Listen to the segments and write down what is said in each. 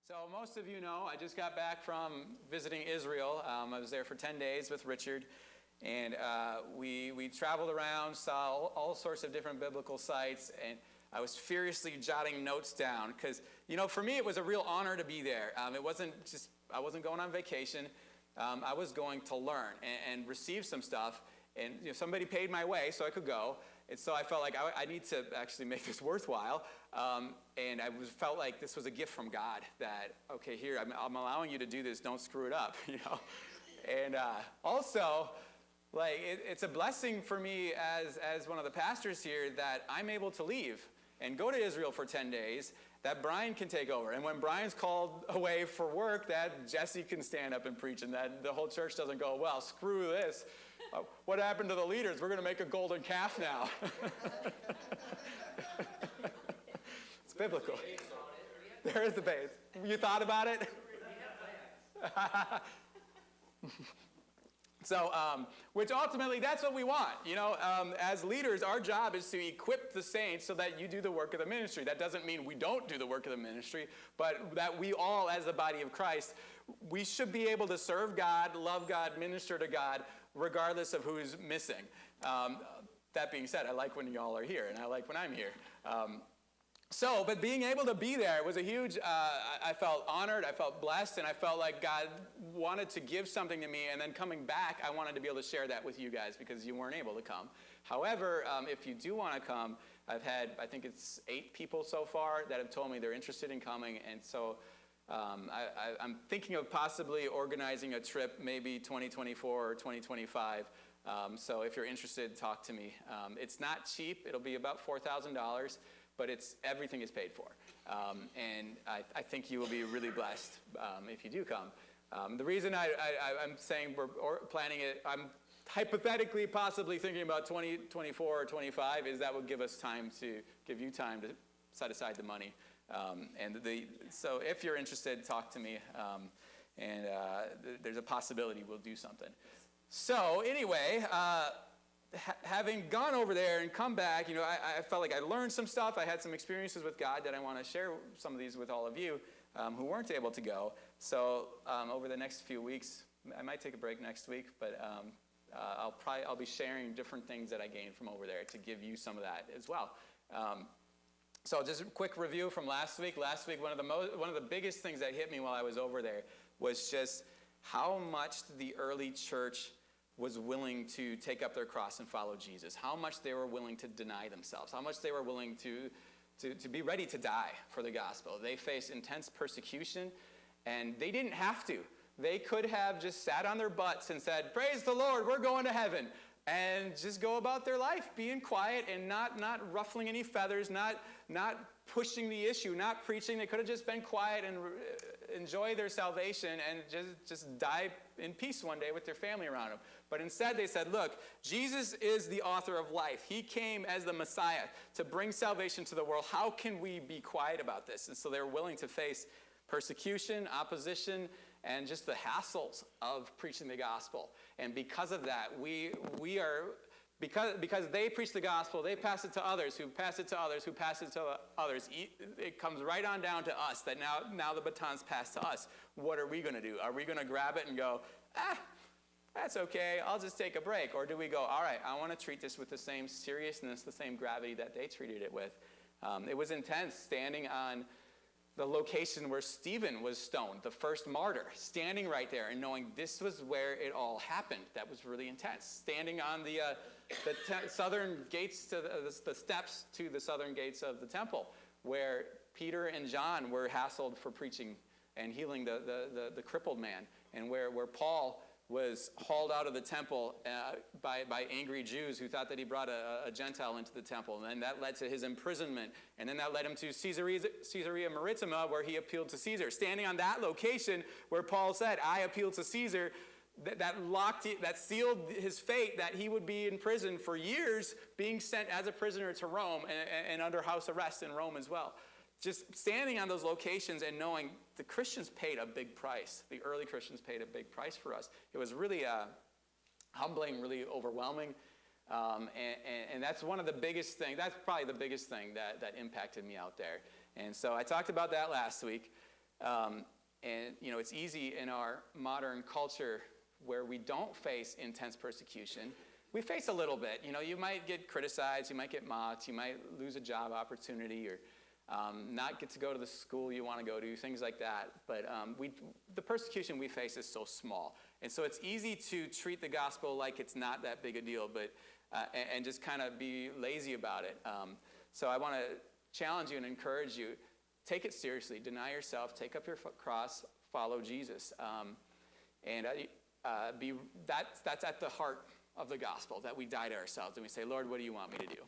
So most of you know, I just got back from visiting Israel. I was there for 10 days with Richard, and we traveled around, saw all sorts of different biblical sites, and I was furiously jotting notes down because, for me it was a real honor to be there. It wasn't just, I wasn't going on vacation. I was going to learn and receive some stuff, and somebody paid my way so I could go. And so I felt like I need to actually make this worthwhile. And I felt like this was a gift from God that, okay, here, I'm allowing you to do this. Don't screw it up, And also, like, it's a blessing for me as one of the pastors here that I'm able to leave and go to Israel for 10 days, that Brian can take over. And when Brian's called away for work, that Jesse can stand up and preach, and that the whole church doesn't go, well, screw this. What happened to the leaders? We're going to make a golden calf now. It's biblical. There is the base. You thought about it? So, which ultimately, that's what we want. As leaders, our job is to equip the saints so that you do the work of the ministry. That doesn't mean we don't do the work of the ministry, but that we all, as the body of Christ, we should be able to serve God, love God, minister to God, regardless of who's missing. That being said, I like when y'all are here, and I like when I'm here. But being able to be there was a huge, I felt honored, I felt blessed, and I felt like God wanted to give something to me, and then coming back, I wanted to be able to share that with you guys because you weren't able to come. However, if you do want to come, I've had, I think it's 8 people so far that have told me they're interested in coming, and so I'm thinking of possibly organizing a trip, maybe 2024 or 2025. So if you're interested, talk to me. It's not cheap. It'll be about $4,000, but everything is paid for. And I think you will be really blessed if you do come. The reason I'm saying we're planning it, I'm hypothetically possibly thinking about 2024 or 25 is that would give you time to set aside the money. So if you're interested, talk to me, and there's a possibility we'll do something. So anyway, having gone over there and come back, I felt like I learned some stuff. I had some experiences with God that I want to share some of these with all of you who weren't able to go. So over the next few weeks, I might take a break next week, but I'll be sharing different things that I gained from over there to give you some of that as well. So just a quick review from last week. Last week, one of the biggest things that hit me while I was over there was just how much the early church was willing to take up their cross and follow Jesus. How much they were willing to deny themselves. How much they were willing to be ready to die for the gospel. They faced intense persecution, and they didn't have to. They could have just sat on their butts and said, "Praise the Lord, we're going to heaven." And just go about their life, being quiet and not ruffling any feathers, not pushing the issue, not preaching. They could have just been quiet and enjoy their salvation and just die in peace one day with their family around them. But instead they said, look, Jesus is the author of life. He came as the Messiah to bring salvation to the world. How can we be quiet about this? And so they were willing to face persecution, opposition, and just the hassles of preaching the gospel. And because of that, we are, because they preach the gospel, they pass it to others, who pass it to others, who pass it to others. It comes right on down to us, that now the baton's passed to us. What are we going to do? Are we going to grab it and go, that's okay, I'll just take a break? Or do we go, all right, I want to treat this with the same seriousness, the same gravity that they treated it with? It was intense standing on the location where Stephen was stoned, the first martyr, standing right there and knowing this was where it all happened. That was really intense. Standing on the southern gates, to the steps to the southern gates of the temple, where Peter and John were hassled for preaching and healing the crippled man, and where Paul was hauled out of the temple by angry Jews who thought that he brought a Gentile into the temple. And then that led to his imprisonment. And then that led him to Caesarea Maritima, where he appealed to Caesar. Standing on that location where Paul said, I appeal to Caesar, that sealed his fate, that he would be in prison for years, being sent as a prisoner to Rome and under house arrest in Rome as well. Just standing on those locations and knowing the Christians paid a big price. The early Christians paid a big price for us. It was really humbling, really overwhelming. And that's one of the biggest things. That's probably the biggest thing that impacted me out there. And so I talked about that last week. And, it's easy in our modern culture where we don't face intense persecution. We face a little bit. You might get criticized, you might get mocked, you might lose a job opportunity, or not get to go to the school you want to go to, things like that. But the persecution we face is so small. And so it's easy to treat the gospel like it's not that big a deal, but and just kind of be lazy about it. So I want to challenge you and encourage you, take it seriously, deny yourself, take up your cross, follow Jesus. That's at the heart of the gospel, that we die to ourselves and we say, Lord, what do you want me to do?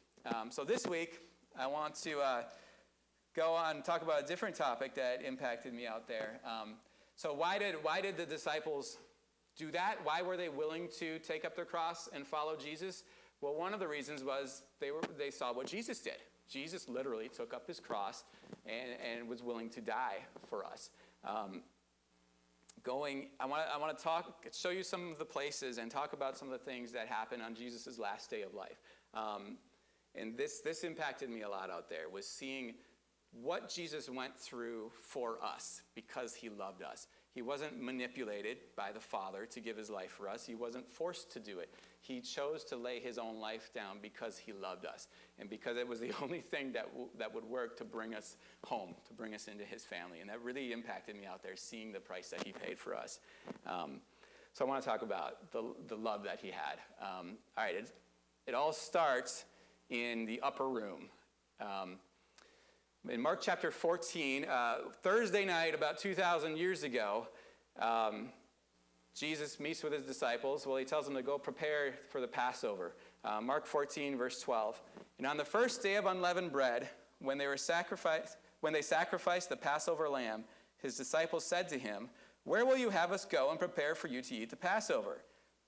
So this week, I want to go on and talk about a different topic that impacted me out there. So why did the disciples do that? Why were they willing to take up their cross and follow Jesus? Well, one of the reasons was they saw what Jesus did. Jesus literally took up his cross and was willing to die for us. I want to show you some of the places and talk about some of the things that happened on Jesus' last day of life. And this impacted me a lot out there, was seeing what Jesus went through for us because he loved us. He wasn't manipulated by the Father to give his life for us. He wasn't forced to do it. He chose to lay his own life down because he loved us and because it was the only thing that would work to bring us home, to bring us into his family. And that really impacted me out there, seeing the price that he paid for us. So I want to talk about the love that he had. All right, it all starts in the upper room. In Mark chapter 14, Thursday night, about 2,000 years ago, Jesus meets with his disciples. Well, he tells them to go prepare for the Passover. Mark 14, verse 12. And on the first day of unleavened bread, when they sacrificed the Passover lamb, his disciples said to him, "Where will you have us go and prepare for you to eat the Passover?"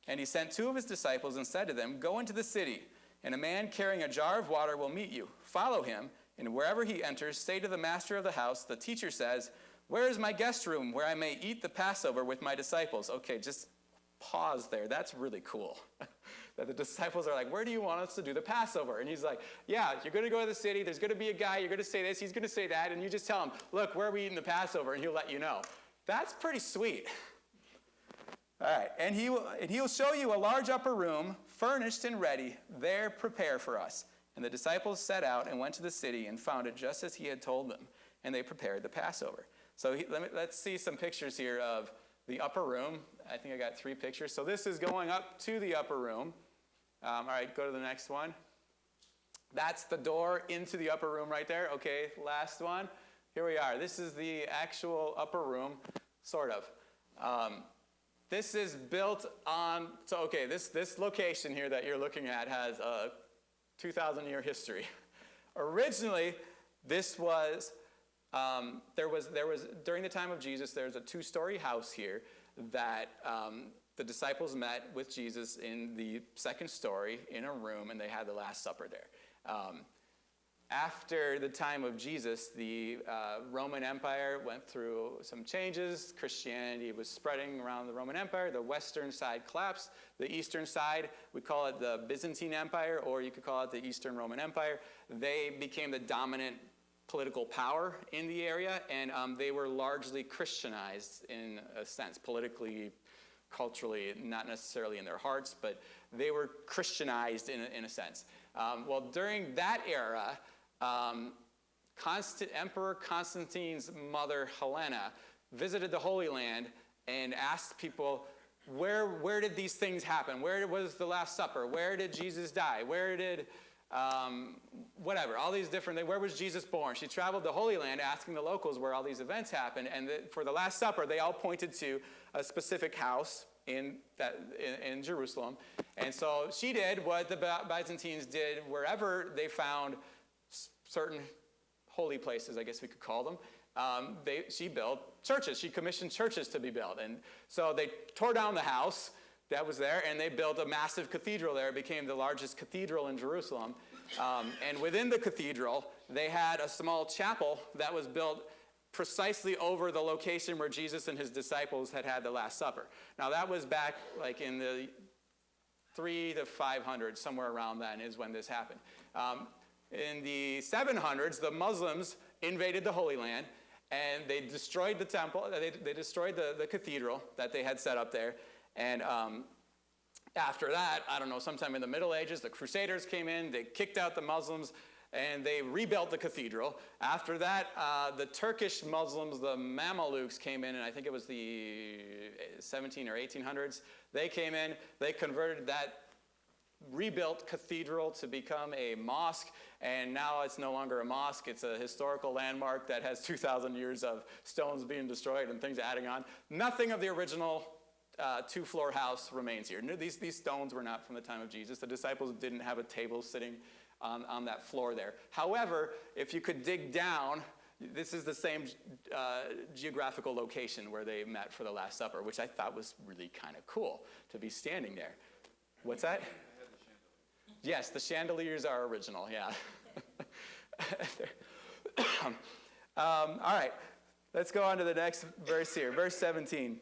And he sent two of his disciples and said to them, "Go into the city, and a man carrying a jar of water will meet you. Follow him, and wherever he enters, say to the master of the house, 'The teacher says, where is my guest room where I may eat the Passover with my disciples?'" Okay, just pause there. That's really cool. That the disciples are like, "Where do you want us to do the Passover?" And he's like, "Yeah, you're going to go to the city. There's going to be a guy. You're going to say this. He's going to say that. And you just tell him, 'Look, where are we eating the Passover?' And he'll let you know." That's pretty sweet. All right, and he'll show you a large upper room, furnished and ready. There prepare for us. And the disciples set out and went to the city and found it just as he had told them. And they prepared the Passover. So let's see some pictures here of the upper room. I think I got 3 pictures. So this is going up to the upper room. All right, go to the next one. That's the door into the upper room right there. Okay, last one. Here we are. This is the actual upper room, sort of. This is built on, this location here that you're looking at has a 2,000-year history. Originally, this was, there was during the time of Jesus, there was a 2-story house here that the disciples met with Jesus in the 2nd story in a room, and they had the Last Supper there. After the time of Jesus, the Roman Empire went through some changes. Christianity was spreading around the Roman Empire. The western side collapsed. The eastern side, we call it the Byzantine Empire, or you could call it the Eastern Roman Empire. They became the dominant political power in the area, and they were largely Christianized in a sense, politically, culturally, not necessarily in their hearts, but they were Christianized in a sense. Well, during that era, Emperor Constantine's mother, Helena, visited the Holy Land and asked people, where did these things happen? Where was the Last Supper? Where did Jesus die? Where did, whatever, all these different things. Where was Jesus born? She traveled the Holy Land asking the locals where all these events happened. And for the Last Supper, they all pointed to a specific house in Jerusalem. And so she did what the Byzantines did wherever they found certain holy places, I guess we could call them. She built churches. She commissioned churches to be built. And so they tore down the house that was there, and they built a massive cathedral there. It became the largest cathedral in Jerusalem. And within the cathedral, they had a small chapel that was built precisely over the location where Jesus and his disciples had the Last Supper. Now, that was back like in the 300 to 500, somewhere around then is when this happened. In the 700s, the Muslims invaded the Holy Land, and they destroyed the temple. They destroyed the cathedral that they had set up there. And after that, I don't know, sometime in the Middle Ages, the Crusaders came in, they kicked out the Muslims, and they rebuilt the cathedral. After that, the Turkish Muslims, the Mamelukes, came in, and I think it was the 17 or 1800s. They came in, they converted that rebuilt cathedral to become a mosque, and now it's no longer a mosque. It's a historical landmark that has 2,000 years of stones being destroyed and things adding on. Nothing of the original two-floor house remains here. These stones were not from the time of Jesus. The disciples didn't have a table sitting on that floor there. However, if you could dig down, this is the same geographical location where they met for the Last Supper, which I thought was really kind of cool to be standing there. What's that? Yes, the chandeliers are original, yeah. All right, let's go on to the next verse here, verse 17.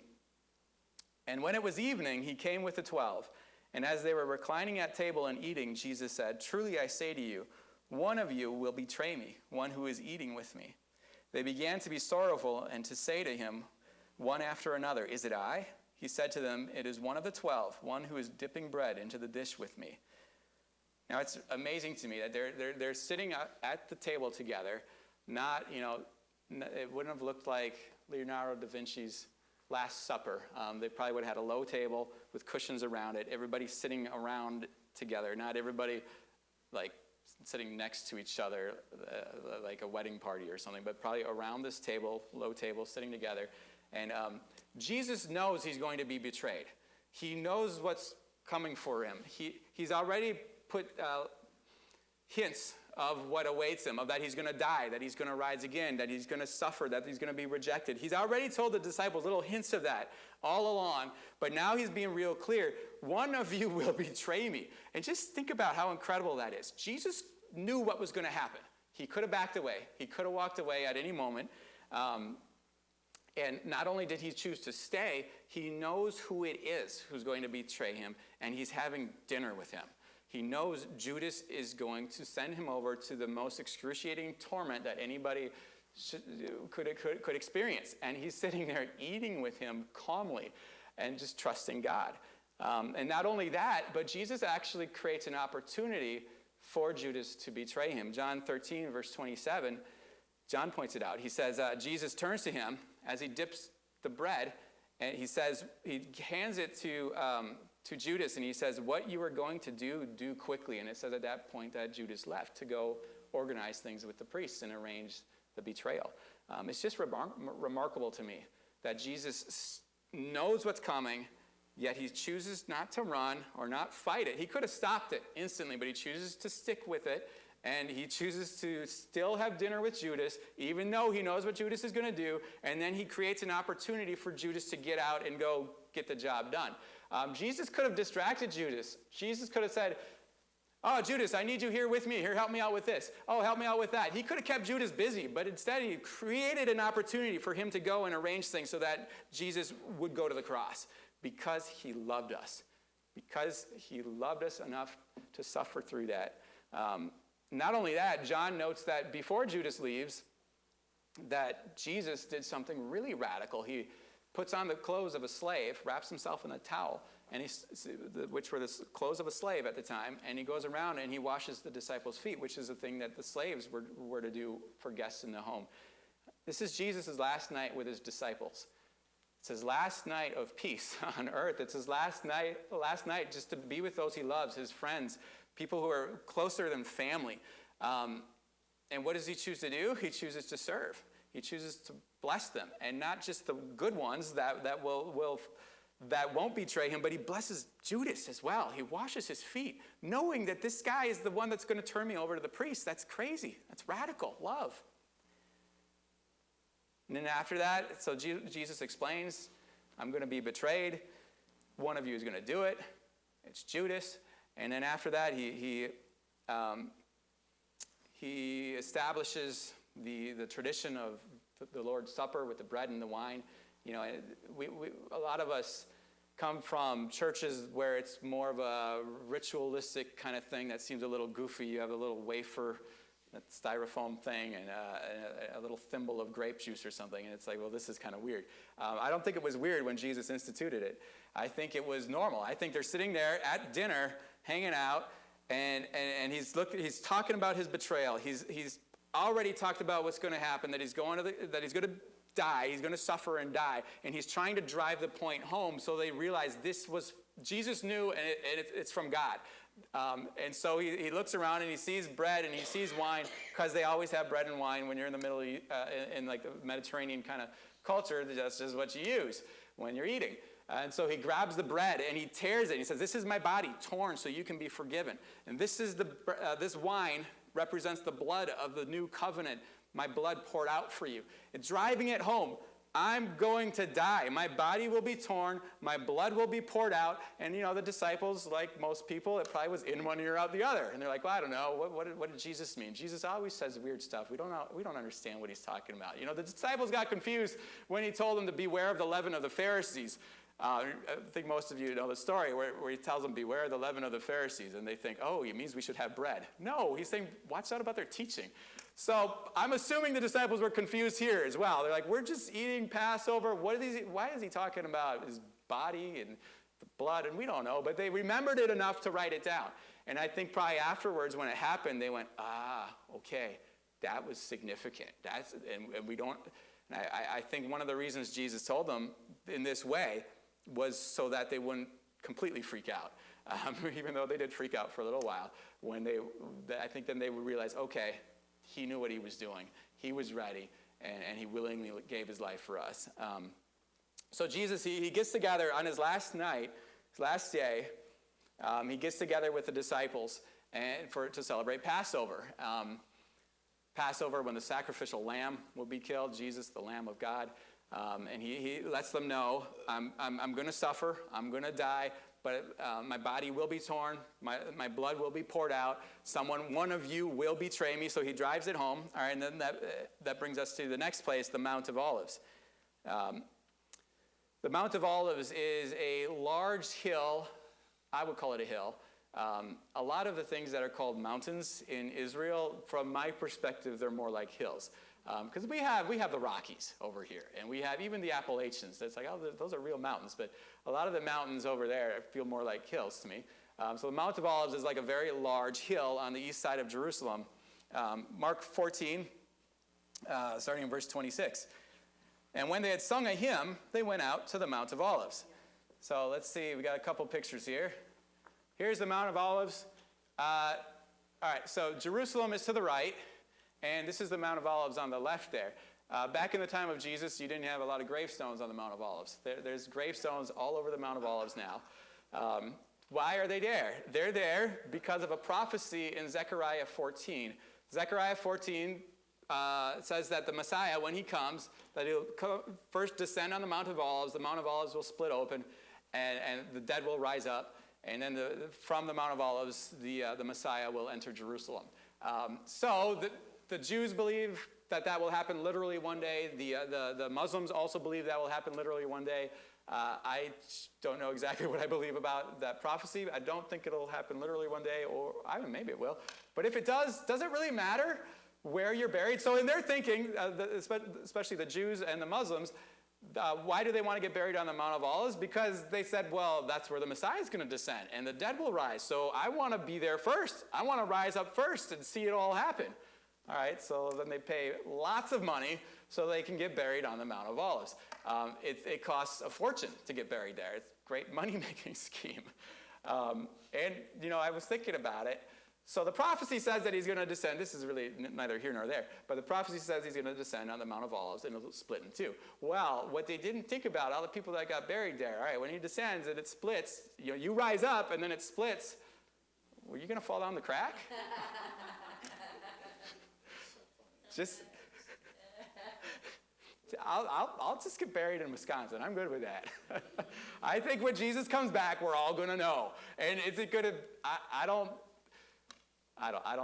And when it was evening, he came with the 12. And as they were reclining at table and eating, Jesus said, "Truly I say to you, one of you will betray me, one who is eating with me." They began to be sorrowful and to say to him, one after another, "Is it I?" He said to them, "It is one of the 12, one who is dipping bread into the dish with me." Now it's amazing to me that they're sitting at the table together. Not, it wouldn't have looked like Leonardo da Vinci's Last Supper. They probably would have had a low table with cushions around it. Everybody sitting around together. Not everybody like sitting next to each other like a wedding party or something, but probably around this table, low table, sitting together. And Jesus knows he's going to be betrayed. He knows what's coming for him. He's already put hints of what awaits him, of that he's going to die, that he's going to rise again, that he's going to suffer, that he's going to be rejected. He's already told the disciples little hints of that all along, but now he's being real clear. One of you will betray me. And just think about how incredible that is. Jesus knew what was going to happen. He could have backed away. He could have walked away at any moment. And not only did he choose to stay, he knows who it is who's going to betray him, and he's having dinner with him. He knows Judas is going to send him over to the most excruciating torment that anybody could experience. And he's sitting there eating with him calmly and just trusting God. And not only that, but Jesus actually creates an opportunity for Judas to betray him. John 13, verse 27, John points it out. He says, Jesus turns to him as he dips the bread, and he hands it to Judas, and he says, "What you are going to do, do quickly." And it says at that point that Judas left to go organize things with the priests and arrange the betrayal. It's just remarkable to me that Jesus knows what's coming, yet he chooses not to run or not fight it. He could have stopped it instantly, but he chooses to stick with it, and he chooses to still have dinner with Judas, even though he knows what Judas is going to do, and then he creates an opportunity for Judas to get out and go get the job done. Jesus could have distracted Judas. Jesus could have said, "Oh, Judas, I need you here with me. Here, help me out with this. Oh, help me out with that." He could have kept Judas busy, but instead he created an opportunity for him to go and arrange things so that Jesus would go to the cross because he loved us. Because he loved us enough to suffer through that. Not only that, John notes that before Judas leaves, that Jesus did something really radical. He puts on the clothes of a slave, wraps himself in a towel, which were the clothes of a slave at the time, and he goes around and he washes the disciples' feet, which is a thing that the slaves were to do for guests in the home. This is Jesus' last night with his disciples. It's his last night of peace on earth. It's his last night just to be with those he loves, his friends, people who are closer than family. And what does he choose to do? He chooses to serve. He chooses to bless them, and not just the good ones that won't betray him, but he blesses Judas as well. He washes his feet, knowing that this guy is the one that's going to turn me over to the priest. That's crazy. That's radical love. And then after that, so Jesus explains, "I'm going to be betrayed. One of you is going to do it." It's Judas. And then after that, he establishes the tradition of the Lord's Supper with the bread and the wine. A lot of us come from churches where it's more of a ritualistic kind of thing that seems a little goofy. You have a little wafer, styrofoam thing and a little thimble of grape juice or something. And it's like, well, this is kind of weird. I don't think it was weird when Jesus instituted it. I think it was normal. I think they're sitting there at dinner, hanging out, and he's talking about his betrayal. He's already talked about what's going to happen, that he's going to die, he's going to suffer and die, and he's trying to drive the point home so they realize this was, Jesus knew, and it's from God. And so he looks around and he sees bread and he sees wine, because they always have bread and wine when you're in the Middle East, in like the Mediterranean kind of culture. That's just what you use when you're eating. And so he grabs the bread and he tears it. He says, "This is my body torn so you can be forgiven. And this is this wine represents the blood of the new covenant, my blood poured out for you." It's driving it home. I'm going to die. My body will be torn. My blood will be poured out. And, the disciples, like most people, it probably was in one ear, out the other. And they're like, well, I don't know. What did Jesus mean? Jesus always says weird stuff. We don't understand what he's talking about. The disciples got confused when he told them to beware of the leaven of the Pharisees. I think most of you know the story where he tells them, beware of the leaven of the Pharisees. And they think, oh, he means we should have bread. No, he's saying, watch out about their teaching. So I'm assuming the disciples were confused here as well. They're like, we're just eating Passover. Why is he talking about his body and the blood? And we don't know. But they remembered it enough to write it down. And I think probably afterwards when it happened, they went, okay, that was significant. And we don't. And I think one of the reasons Jesus told them in this way was so that they wouldn't completely freak out. Even though they did freak out for a little while. I think then they would realize, okay, he knew what he was doing. He was ready, and he willingly gave his life for us. So Jesus, he gets together on his last night, his last day. He gets together with the disciples to celebrate Passover. Passover, when the sacrificial lamb will be killed, Jesus, the Lamb of God. And he lets them know, I'm going to suffer, I'm going to die, but my body will be torn, my blood will be poured out, one of you will betray me. So he drives it home. All right, and then that brings us to the next place, the Mount of Olives. The Mount of Olives is a large hill. I would call it a hill. A lot of the things that are called mountains in Israel, from my perspective, they're more like hills. Because we have the Rockies over here, and we have even the Appalachians. It's like, oh, those are real mountains, but a lot of the mountains over there feel more like hills to me. So the Mount of Olives is like a very large hill on the east side of Jerusalem. Mark 14, starting in verse 26. And when they had sung a hymn, they went out to the Mount of Olives. So let's see, we got a couple pictures here. Here's the Mount of Olives. All right, so Jerusalem is to the right. And this is the Mount of Olives on the left there. Back in the time of Jesus, you didn't have a lot of gravestones on the Mount of Olives. There's gravestones all over the Mount of Olives now. Why are they there? They're there because of a prophecy in Zechariah 14. Zechariah 14 says that the Messiah, when he comes, that he'll first descend on the Mount of Olives. The Mount of Olives will split open, and the dead will rise up. And then from the Mount of Olives, the Messiah will enter Jerusalem. So the Jews believe that will happen literally one day. The Muslims also believe that will happen literally one day. I don't know exactly what I believe about that prophecy. I don't think it'll happen literally one day, or maybe it will. But if it does it really matter where you're buried? So in their thinking, especially the Jews and the Muslims, why do they want to get buried on the Mount of Olives? Because they said, well, that's where the Messiah is going to descend, and the dead will rise. So I want to be there first. I want to rise up first and see it all happen. All right, so then they pay lots of money so they can get buried on the Mount of Olives. It costs a fortune to get buried there. It's a great money-making scheme. And, I was thinking about it. So the prophecy says that he's going to descend. This is really neither here nor there. But the prophecy says he's going to descend on the Mount of Olives, and it'll split in two. Well, what they didn't think about, all the people that got buried there, all right, when he descends and it splits, you rise up and then it splits, were you going to fall down the crack? I'll just get buried in Wisconsin. I'm good with that. I think when Jesus comes back, we're all going to know. And is it going to? I don't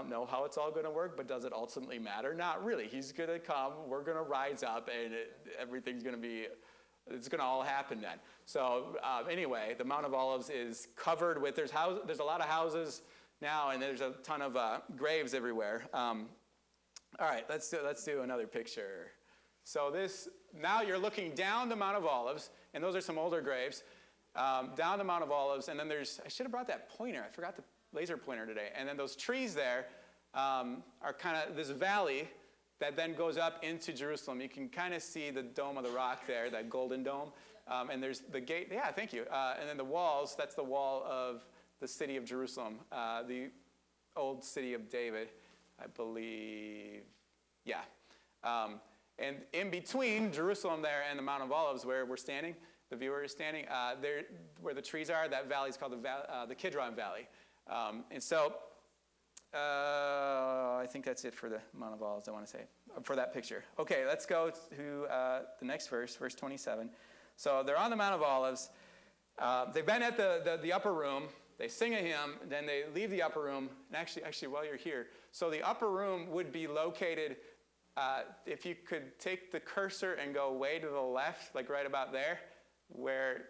know how it's all going to work, but does it ultimately matter? Not really. He's going to come. We're going to rise up, and everything's going to be. It's going to all happen then. So anyway, the Mount of Olives is covered with. There's a lot of houses now, and there's a ton of graves everywhere. All right, let's do another picture. So now you're looking down the Mount of Olives, and those are some older graves, down the Mount of Olives, and then I should have brought that pointer. I forgot the laser pointer today. And then those trees there are kind of this valley that then goes up into Jerusalem. You can kind of see the Dome of the Rock there, that golden dome. And there's the gate. Yeah, thank you. And then the walls, that's the wall of the city of Jerusalem, the old city of David, I believe. Yeah. And in between Jerusalem there and the Mount of Olives where we're standing, the viewer is standing, there where the trees are, that valley is called the Kidron Valley. And so I think that's it for the Mount of Olives, I want to say, for that picture. Okay, let's go to the next verse 27. So they're on the Mount of Olives. They've been at the upper room. They sing a hymn, then they leave the upper room. And actually, while you're here, so the upper room would be located, if you could take the cursor and go way to the left, like right about there, where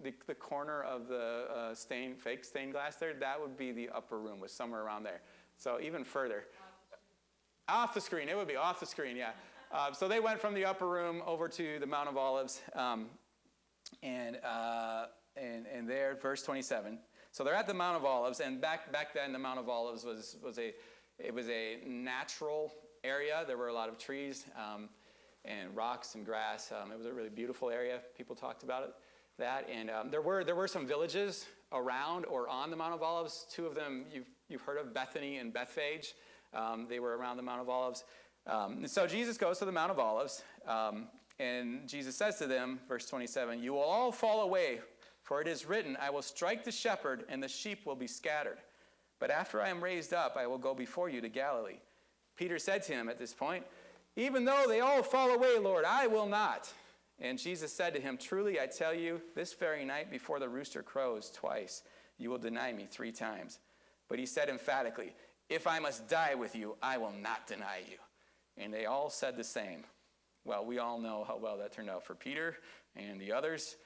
the corner of the fake stained glass there, that would be the upper room, was somewhere around there. So even further. Off the screen. It would be off the screen, yeah. So they went from the upper room over to the Mount of Olives, and there, verse 27. So they're at the Mount of Olives, and back then the Mount of Olives was a natural area. There were a lot of trees and rocks and grass. It was a really beautiful area. People talked about that, and there were some villages around or on the Mount of Olives. Two of them you've heard of, Bethany and Bethphage. They were around the Mount of Olives. And so Jesus goes to the Mount of Olives, and Jesus says to them, verse 27, "You will all fall away, for it is written, I will strike the shepherd, and the sheep will be scattered. But after I am raised up, I will go before you to Galilee." Peter said to him at this point, "Even though they all fall away, Lord, I will not." And Jesus said to him, "Truly I tell you, this very night before the rooster crows twice, you will deny me 3 times. But he said emphatically, "If I must die with you, I will not deny you." And they all said the same. Well, we all know how well that turned out for Peter and the others.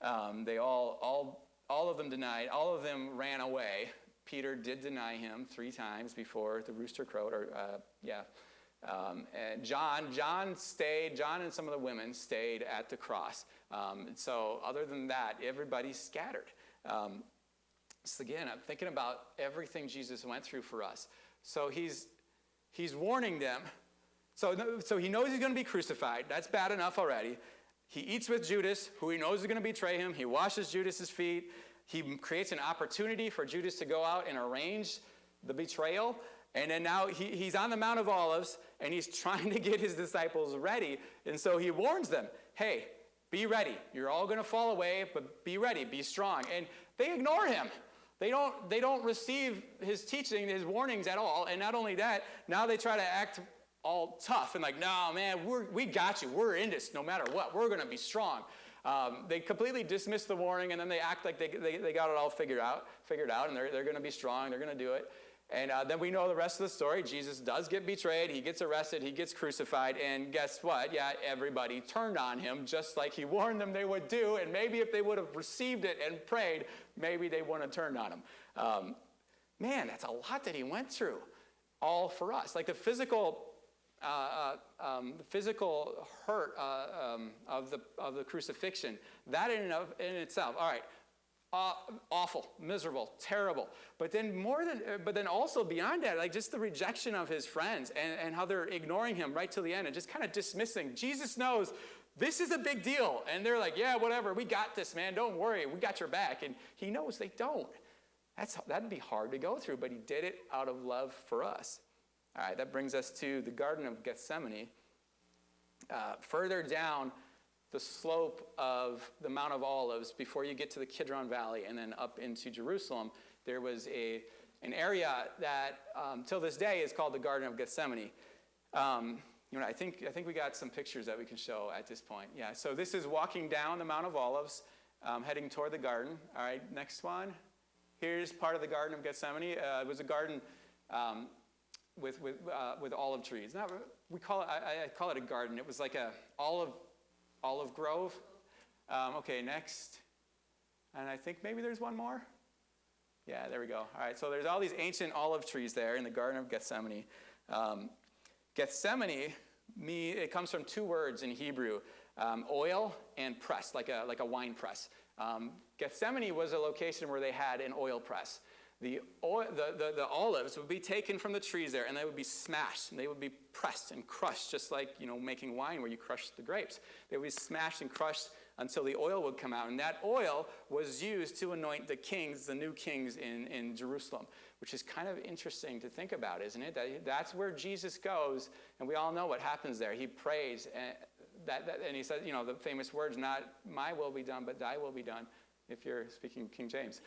They all of them denied. All of them ran away. Peter did deny him 3 times before the rooster crowed. And John and some of the women stayed at the cross. So other than that, everybody scattered. So again, I'm thinking about everything Jesus went through for us. So he's warning them. So he knows he's going to be crucified. That's bad enough already. He eats with Judas, who he knows is going to betray him. He washes Judas's feet. He creates an opportunity for Judas to go out and arrange the betrayal. And then now he's on the Mount of Olives, and he's trying to get his disciples ready. And so he warns them, hey, be ready. You're all going to fall away, but be ready, be strong. And they ignore him. They don't receive his teaching, his warnings at all. And not only that, now they try to act all tough and like, no, man, we got you. We're in this no matter what. We're going to be strong. They completely dismiss the warning, and then they act like they got it all figured out, and they're going to be strong. They're going to do it. And then we know the rest of the story. Jesus does get betrayed. He gets arrested. He gets crucified. And guess what? Yeah, everybody turned on him just like he warned them they would do. And maybe if they would have received it and prayed, maybe they wouldn't have turned on him. Man, that's a lot that he went through, all for us. Like the physical hurt of the crucifixion, that in itself. All right. Awful, miserable, terrible. But then also beyond that, like just the rejection of his friends and how they're ignoring him right till the end and just kind of dismissing. Jesus knows this is a big deal. And they're like, yeah, whatever, we got this, man. Don't worry, we got your back. And he knows they don't. That'd be hard to go through, but he did it out of love for us. All right, that brings us to the Garden of Gethsemane. Further down the slope of the Mount of Olives, before you get to the Kidron Valley and then up into Jerusalem, there was an area that till this day is called the Garden of Gethsemane. I think we got some pictures that we can show at this point. Yeah, so this is walking down the Mount of Olives, heading toward the garden. All right, next one. Here's part of the Garden of Gethsemane. It was a garden with olive trees. I call it a garden. It was like a olive grove. Okay, next. And I think maybe there's one more. Yeah, there we go. All right, so there's all these ancient olive trees there in the Garden of Gethsemane. Gethsemane, it comes from two words in Hebrew, oil and press, like a wine press. Gethsemane was a location where they had an oil press. The olives would be taken from the trees there, and they would be smashed, and they would be pressed and crushed, just like, making wine where you crush the grapes. They would be smashed and crushed until the oil would come out. And that oil was used to anoint the kings, the new kings in Jerusalem, which is kind of interesting to think about, isn't it? That's where Jesus goes, and we all know what happens there. He prays, and he says, the famous words, not my will be done, but thy will be done, if you're speaking King James.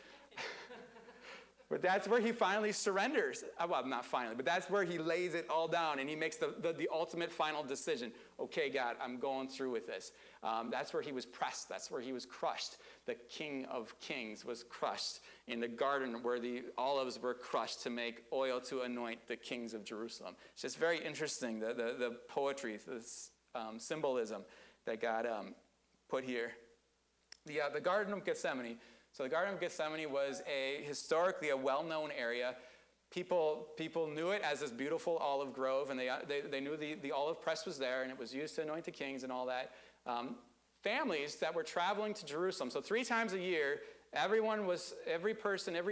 But that's where he finally surrenders. Well, not finally, but that's where he lays it all down, and he makes the ultimate final decision. Okay, God, I'm going through with this. That's where he was pressed. That's where he was crushed. The King of Kings was crushed in the garden where the olives were crushed to make oil to anoint the kings of Jerusalem. It's just very interesting, the poetry, the symbolism that God put here. The Garden of Gethsemane. So the Garden of Gethsemane was historically a well-known area. People knew it as this beautiful olive grove, and they knew the olive press was there, and it was used to anoint the kings and all that. Families that were traveling to Jerusalem, so 3 times a year, every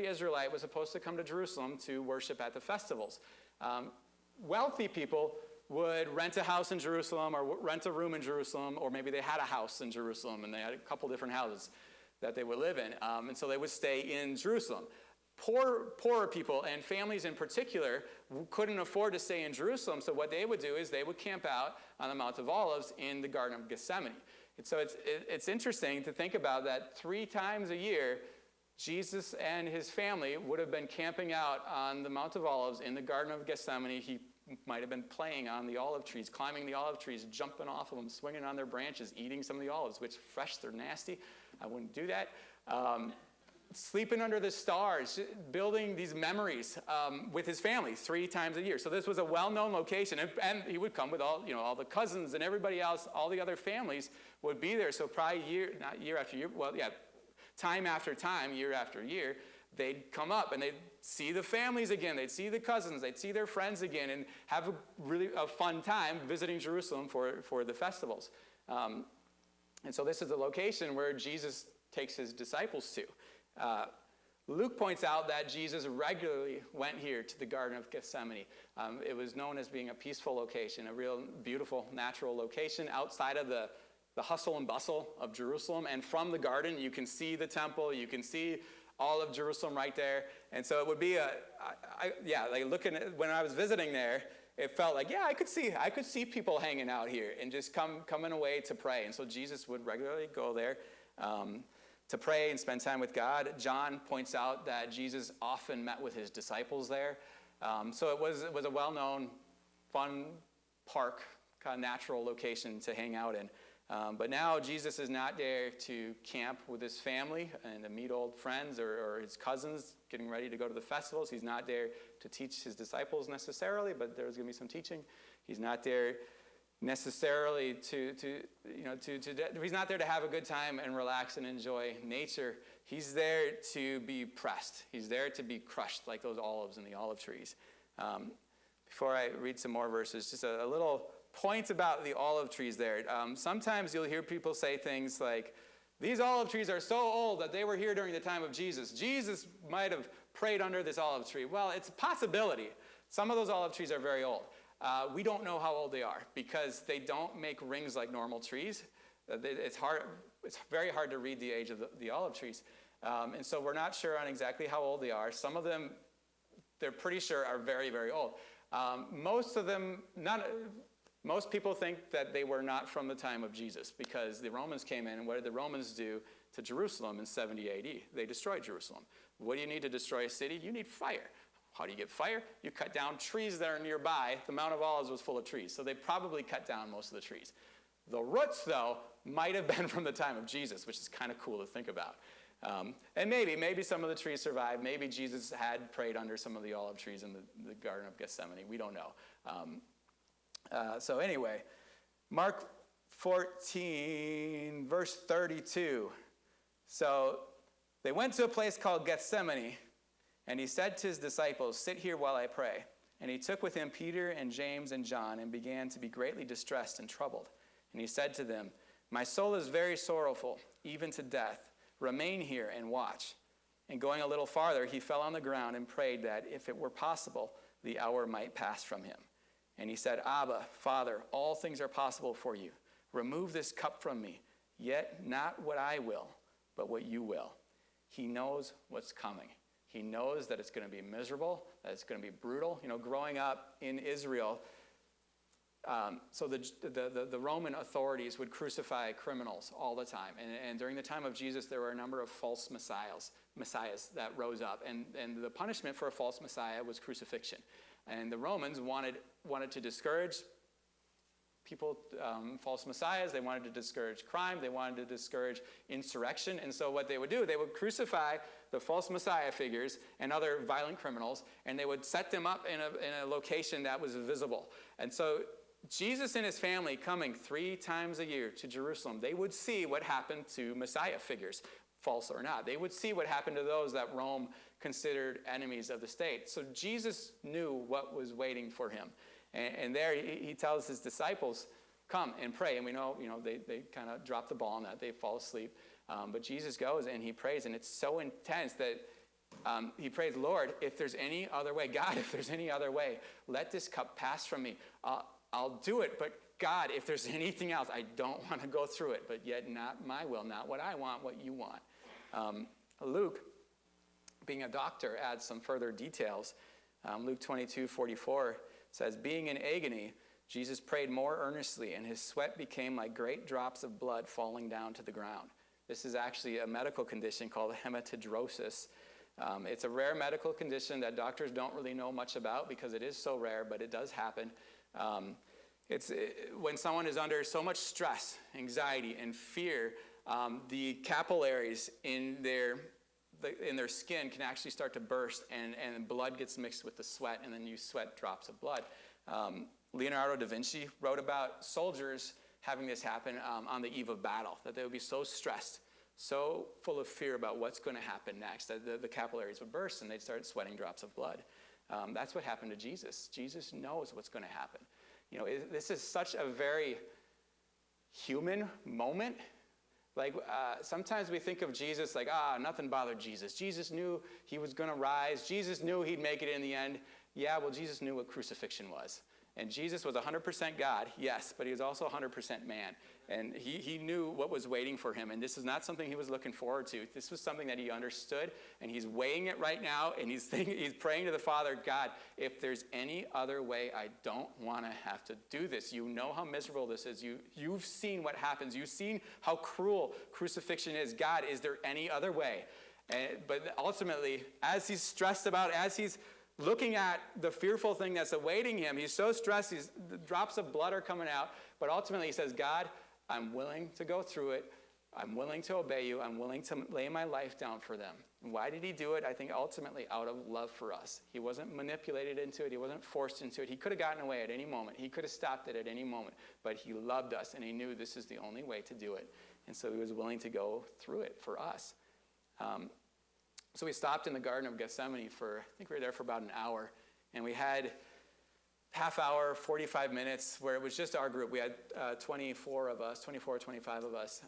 Israelite was supposed to come to Jerusalem to worship at the festivals. Wealthy people would rent a house in Jerusalem or rent a room in Jerusalem, or maybe they had a house in Jerusalem and they had a couple different houses that they would live in. And so they would stay in Jerusalem. Poorer people and families in particular couldn't afford to stay in Jerusalem, so what they would do is they would camp out on the Mount of Olives in the Garden of Gethsemane. And so it's interesting to think about that 3 times a year, Jesus and his family would have been camping out on the Mount of Olives in the Garden of Gethsemane. He might have been playing on the olive trees, climbing the olive trees, jumping off of them, swinging on their branches, eating some of the olives, which fresh, they're nasty. I wouldn't do that. Sleeping under the stars, building these memories with his family 3 times a year. So this was a well-known location, and he would come with all the cousins and everybody else. All the other families would be there. So probably time after time, year after year, they'd come up and they'd see the families again. They'd see the cousins. They'd see their friends again, and have a fun time visiting Jerusalem for the festivals. And so this is the location where Jesus takes his disciples to. Luke points out that Jesus regularly went here to the Garden of Gethsemane. It was known as being a peaceful location, a real beautiful natural location outside of the hustle and bustle of Jerusalem. And from the garden, you can see the temple, you can see all of Jerusalem right there. And so it would be looking at, when I was visiting there, it felt like, I could see people hanging out here and just coming away to pray. And so Jesus would regularly go there to pray and spend time with God. John points out that Jesus often met with his disciples there. So it was a well-known, fun park, kind of natural location to hang out in. But now Jesus is not there to camp with his family and to meet old friends or his cousins getting ready to go to the festivals. He's not there to teach his disciples necessarily, but there's going to be some teaching. He's not there necessarily he's not there to have a good time and relax and enjoy nature. He's there to be pressed. He's there to be crushed like those olives in the olive trees. Before I read some more verses, just a little point about the olive trees there. Sometimes you'll hear people say things like, these olive trees are so old that they were here during the time of Jesus. Jesus might have prayed under this olive tree. Well, it's a possibility. Some of those olive trees are very old. We don't know how old they are because they don't make rings like normal trees. It's very hard to read the age of the olive trees. And so we're not sure on exactly how old they are. Some of them, they're pretty sure are very, very old. Most people think that they were not from the time of Jesus because the Romans came in, and what did the Romans do to Jerusalem in 70 AD? They destroyed Jerusalem. What do you need to destroy a city? You need fire. How do you get fire? You cut down trees that are nearby. The Mount of Olives was full of trees, so they probably cut down most of the trees. The roots, though, might have been from the time of Jesus, which is kind of cool to think about. And maybe some of the trees survived. Maybe Jesus had prayed under some of the olive trees in the Garden of Gethsemane. We don't know. So anyway, Mark 14, verse 32. So they went to a place called Gethsemane, and he said to his disciples, sit here while I pray. And he took with him Peter and James and John and began to be greatly distressed and troubled. And he said to them, "My soul is very sorrowful, even to death. Remain here and watch." And going a little farther, he fell on the ground and prayed that, if it were possible, the hour might pass from him. And he said, "Abba, Father, all things are possible for you. Remove this cup from me, yet not what I will, but what you will." He knows what's coming. He knows that it's going to be miserable, that it's going to be brutal. You know, growing up in Israel, so the Roman authorities would crucify criminals all the time. And during the time of Jesus, there were a number of false messiahs that rose up. And the punishment for a false messiah was crucifixion. And the Romans wanted to discourage people, false messiahs. They wanted to discourage crime. They wanted to discourage insurrection. And so what they would do, they would crucify the false messiah figures and other violent criminals, and they would set them up in a location that was visible. And so Jesus and his family coming 3 times a year to Jerusalem, they would see what happened to messiah figures, false or not. They would see what happened to those that Rome considered enemies of the state. So Jesus knew what was waiting for him. And there he tells his disciples, "Come and pray." And we know they kind of drop the ball on that. They fall asleep. But Jesus goes and he prays, and it's so intense that he prays, "Lord, if there's any other way, God, if there's any other way, let this cup pass from me. I'll do it, but God, if there's anything else, I don't want to go through it, but yet not my will, not what I want, what you want." Luke, being a doctor, adds some further details. Luke 22:44 says, "Being in agony, Jesus prayed more earnestly, and his sweat became like great drops of blood falling down to the ground." This is actually a medical condition called hematidrosis. It's a rare medical condition that doctors don't really know much about because it is so rare, but it does happen. It's when someone is under so much stress, anxiety, and fear, the capillaries in their skin can actually start to burst, and blood gets mixed with the sweat, and then you sweat drops of blood. Leonardo da Vinci wrote about soldiers having this happen on the eve of battle, that they would be so stressed, so full of fear about what's going to happen next, that the capillaries would burst and they'd start sweating drops of blood. That's what happened to Jesus. Jesus knows what's going to happen. You know, this is such a very human moment. Like, sometimes we think of Jesus like, nothing bothered Jesus. Jesus knew he was going to rise. Jesus knew he'd make it in the end. Yeah, well, Jesus knew what crucifixion was. And Jesus was 100% God, yes, but he was also 100% man. And he knew what was waiting for him. And this is not something he was looking forward to. This was something that he understood, and he's weighing it right now, and he's praying to the Father, "God, if there's any other way, I don't want to have to do this. You know how miserable this is. You've seen what happens. You've seen how cruel crucifixion is. God, is there any other way?" But ultimately, as he's stressed about, as he's looking at the fearful thing that's awaiting him, he's so stressed, the drops of blood are coming out, but ultimately he says, "God, I'm willing to go through it. I'm willing to obey you. I'm willing to lay my life down for them." And why did he do it? I think ultimately out of love for us. He wasn't manipulated into it. He wasn't forced into it. He could have gotten away at any moment. He could have stopped it at any moment, but he loved us, and he knew this is the only way to do it. And so he was willing to go through it for us. So we stopped in the Garden of Gethsemane I think we were there for about an hour, and we had half hour, 45 minutes, where it was just our group. We had 24 or 25 of us,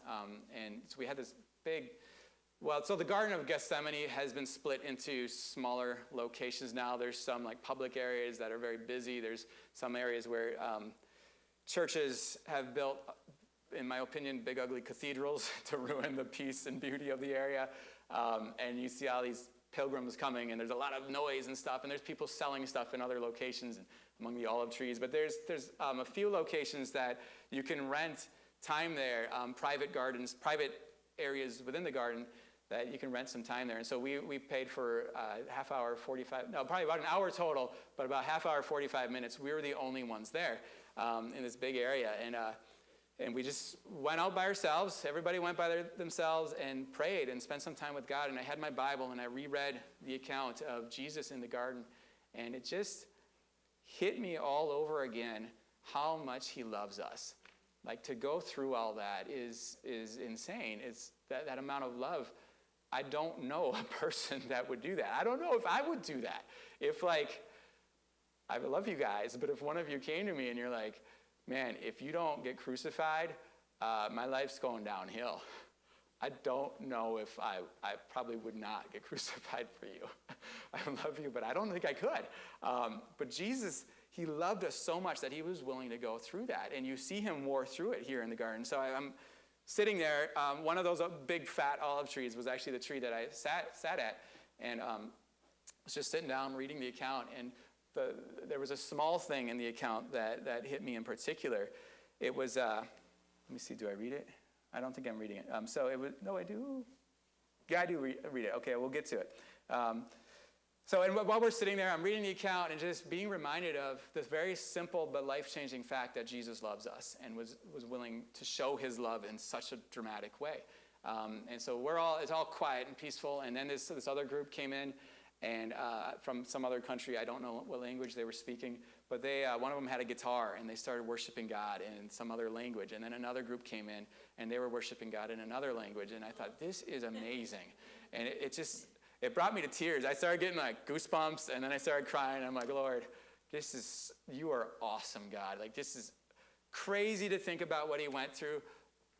and so we had this big, so the Garden of Gethsemane has been split into smaller locations now. There's some like public areas that are very busy. There's some areas where churches have built, in my opinion, big ugly cathedrals to ruin the peace and beauty of the area. And you see all these pilgrims coming, and there's a lot of noise and stuff, and there's people selling stuff in other locations among the olive trees. But there's a few locations that you can rent time there, private gardens, private areas within the garden that you can rent some time there. And so we paid for half hour, probably about an hour total, but about half hour, 45 minutes. We were the only ones there in this big area. And we just went out by ourselves. Everybody went by themselves and prayed and spent some time with God. And I had my Bible, and I reread the account of Jesus in the garden. And it just hit me all over again how much he loves us. Like, to go through all that is insane. It's that amount of love. I don't know a person that would do that. I don't know if I would do that. If, like, I love you guys, but if one of you came to me and you're like, man, if you don't get crucified, my life's going downhill. I don't know if I probably would not get crucified for you. I love you, but I don't think I could. But Jesus, he loved us so much that he was willing to go through that. And you see him war through it here in the garden. So I'm sitting there. One of those big fat olive trees was actually the tree that I sat at. And I was just sitting down reading the account. And there was a small thing in the account that hit me in particular. It was, let me see, do I read it? I don't think I'm reading it. So it was, no, I do. Yeah, I do read it. Okay, we'll get to it. So while we're sitting there, I'm reading the account and just being reminded of this very simple but life-changing fact that Jesus loves us and was willing to show his love in such a dramatic way. And so it's all quiet and peaceful. And then this other group came in, and from some other country, I don't know what language they were speaking, but one of them had a guitar, and they started worshiping God in some other language. And then another group came in, and they were worshiping God in another language. And I thought, this is amazing. And it brought me to tears. I started getting like goosebumps, and then I started crying. I'm like, Lord, you are awesome, God. Like, this is crazy to think about what he went through,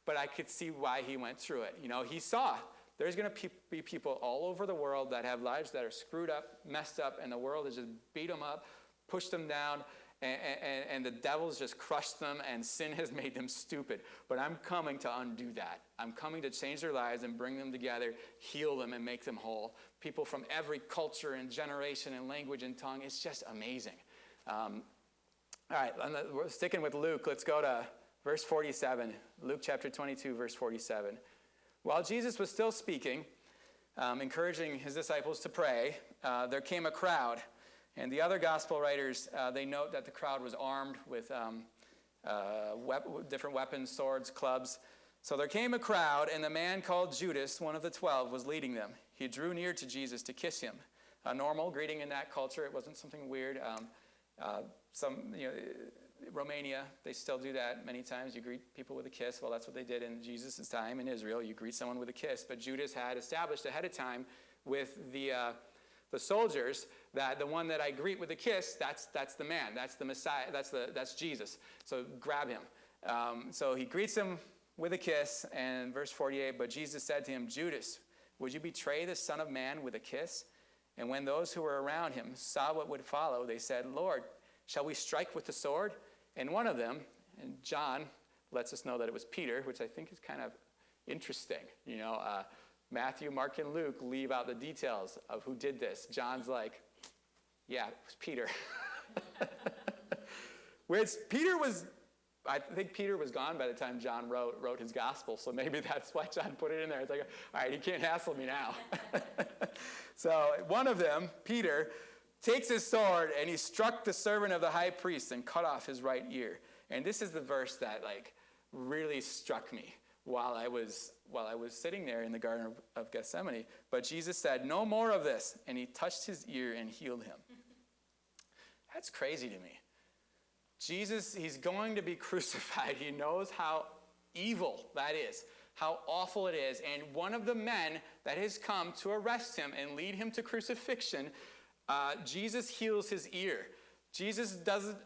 but I could see why he went through it. You know, he saw there's going to be people all over the world that have lives that are screwed up, messed up, and the world has just beat them up, pushed them down, and the devil's just crushed them, and sin has made them stupid. But I'm coming to undo that. I'm coming to change their lives and bring them together, heal them, and make them whole. People from every culture and generation and language and tongue. It's just amazing. All right, we're sticking with Luke. Let's go to verse 47. Luke chapter 22, verse 47. While Jesus was still speaking, encouraging his disciples to pray, there came a crowd. And the other gospel writers, they note that the crowd was armed with different weapons, swords, clubs. So there came a crowd, and the man called Judas, one of the 12, was leading them. He drew near to Jesus to kiss him. A normal greeting in that culture. It wasn't something weird. Romania, they still do that many times. You greet people with a kiss. Well, that's what they did in Jesus' time in Israel. You greet someone with a kiss. But Judas had established ahead of time with the soldiers that the one that I greet with a kiss, that's the man, that's the Messiah, that's Jesus. So grab him. So he greets him with a kiss, and verse 48, but Jesus said to him, Judas, would you betray the Son of Man with a kiss? And when those who were around him saw what would follow, they said, Lord, shall we strike with the sword? And one of them, and John lets us know that it was Peter, which I think is kind of interesting. You know, Matthew, Mark, and Luke leave out the details of who did this. John's like, yeah, it was Peter. Which I think Peter was gone by the time John wrote his gospel, so maybe that's why John put it in there. It's like, all right, he can't hassle me now. So one of them, Peter, takes his sword, and he struck the servant of the high priest and cut off his right ear. And this is the verse that really struck me while I was sitting there in the Garden of Gethsemane. But Jesus said, no more of this. And he touched his ear and healed him. That's crazy to me. Jesus, he's going to be crucified. He knows how evil that is, how awful it is. And one of the men that has come to arrest him and lead him to crucifixion, Jesus heals his ear. Jesus doesn't.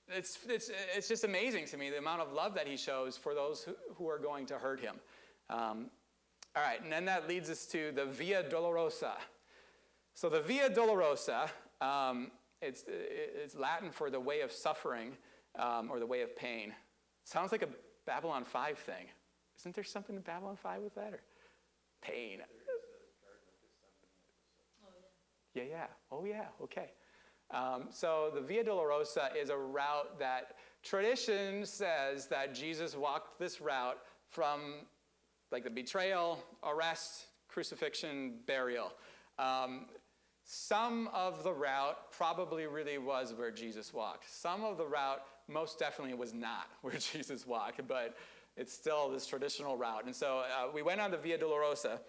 It's just amazing to me the amount of love that he shows for those who are going to hurt him. All right, and then that leads us to the Via Dolorosa. So the Via Dolorosa, it's Latin for the way of suffering or the way of pain. Sounds like a Babylon 5 thing. Isn't there something in Babylon 5 with that? Or pain. Yeah. Oh, yeah. Okay. So the Via Dolorosa is a route that tradition says that Jesus walked this route from like the betrayal, arrest, crucifixion, burial. Some of the route probably really was where Jesus walked. Some of the route most definitely was not where Jesus walked, but it's still this traditional route. And so we went on the Via Dolorosa,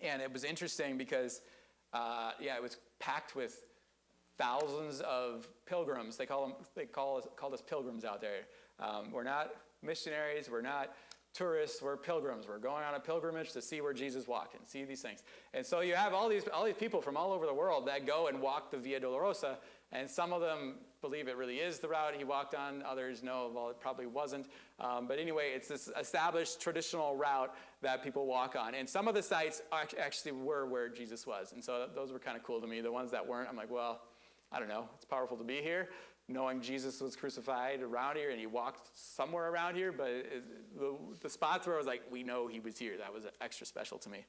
and it was interesting because it was packed with thousands of pilgrims. They call us pilgrims out there. We're not missionaries. We're not tourists. We're pilgrims. We're going on a pilgrimage to see where Jesus walked and see these things. And so you have all these people from all over the world that go and walk the Via Dolorosa. And some of them believe it really is the route he walked on. Others know, well, it probably wasn't. But anyway, it's this established traditional route that people walk on. And some of the sites actually were where Jesus was. And so those were kind of cool to me. The ones that weren't, I'm like, well, I don't know. It's powerful to be here, knowing Jesus was crucified around here and he walked somewhere around here. But the spots where I was like, we know he was here, that was extra special to me.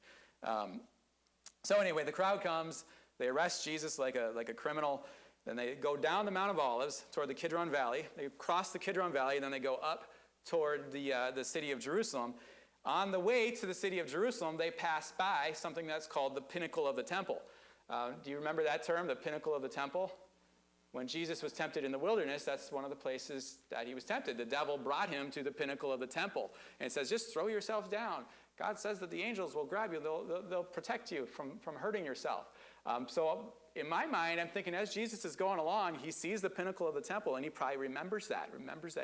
So anyway, the crowd comes. They arrest Jesus like a criminal. Then they go down the Mount of Olives toward the Kidron Valley. They cross the Kidron Valley, and then they go up toward the city of Jerusalem. On the way to the city of Jerusalem, they pass by something that's called the pinnacle of the temple. Do you remember that term, the pinnacle of the temple? When Jesus was tempted in the wilderness, that's one of the places that he was tempted. The devil brought him to the pinnacle of the temple. And it says, just throw yourself down. God says that the angels will grab you. They'll protect you from hurting yourself. So in my mind, I'm thinking as Jesus is going along, he sees the pinnacle of the temple, and he probably remembers that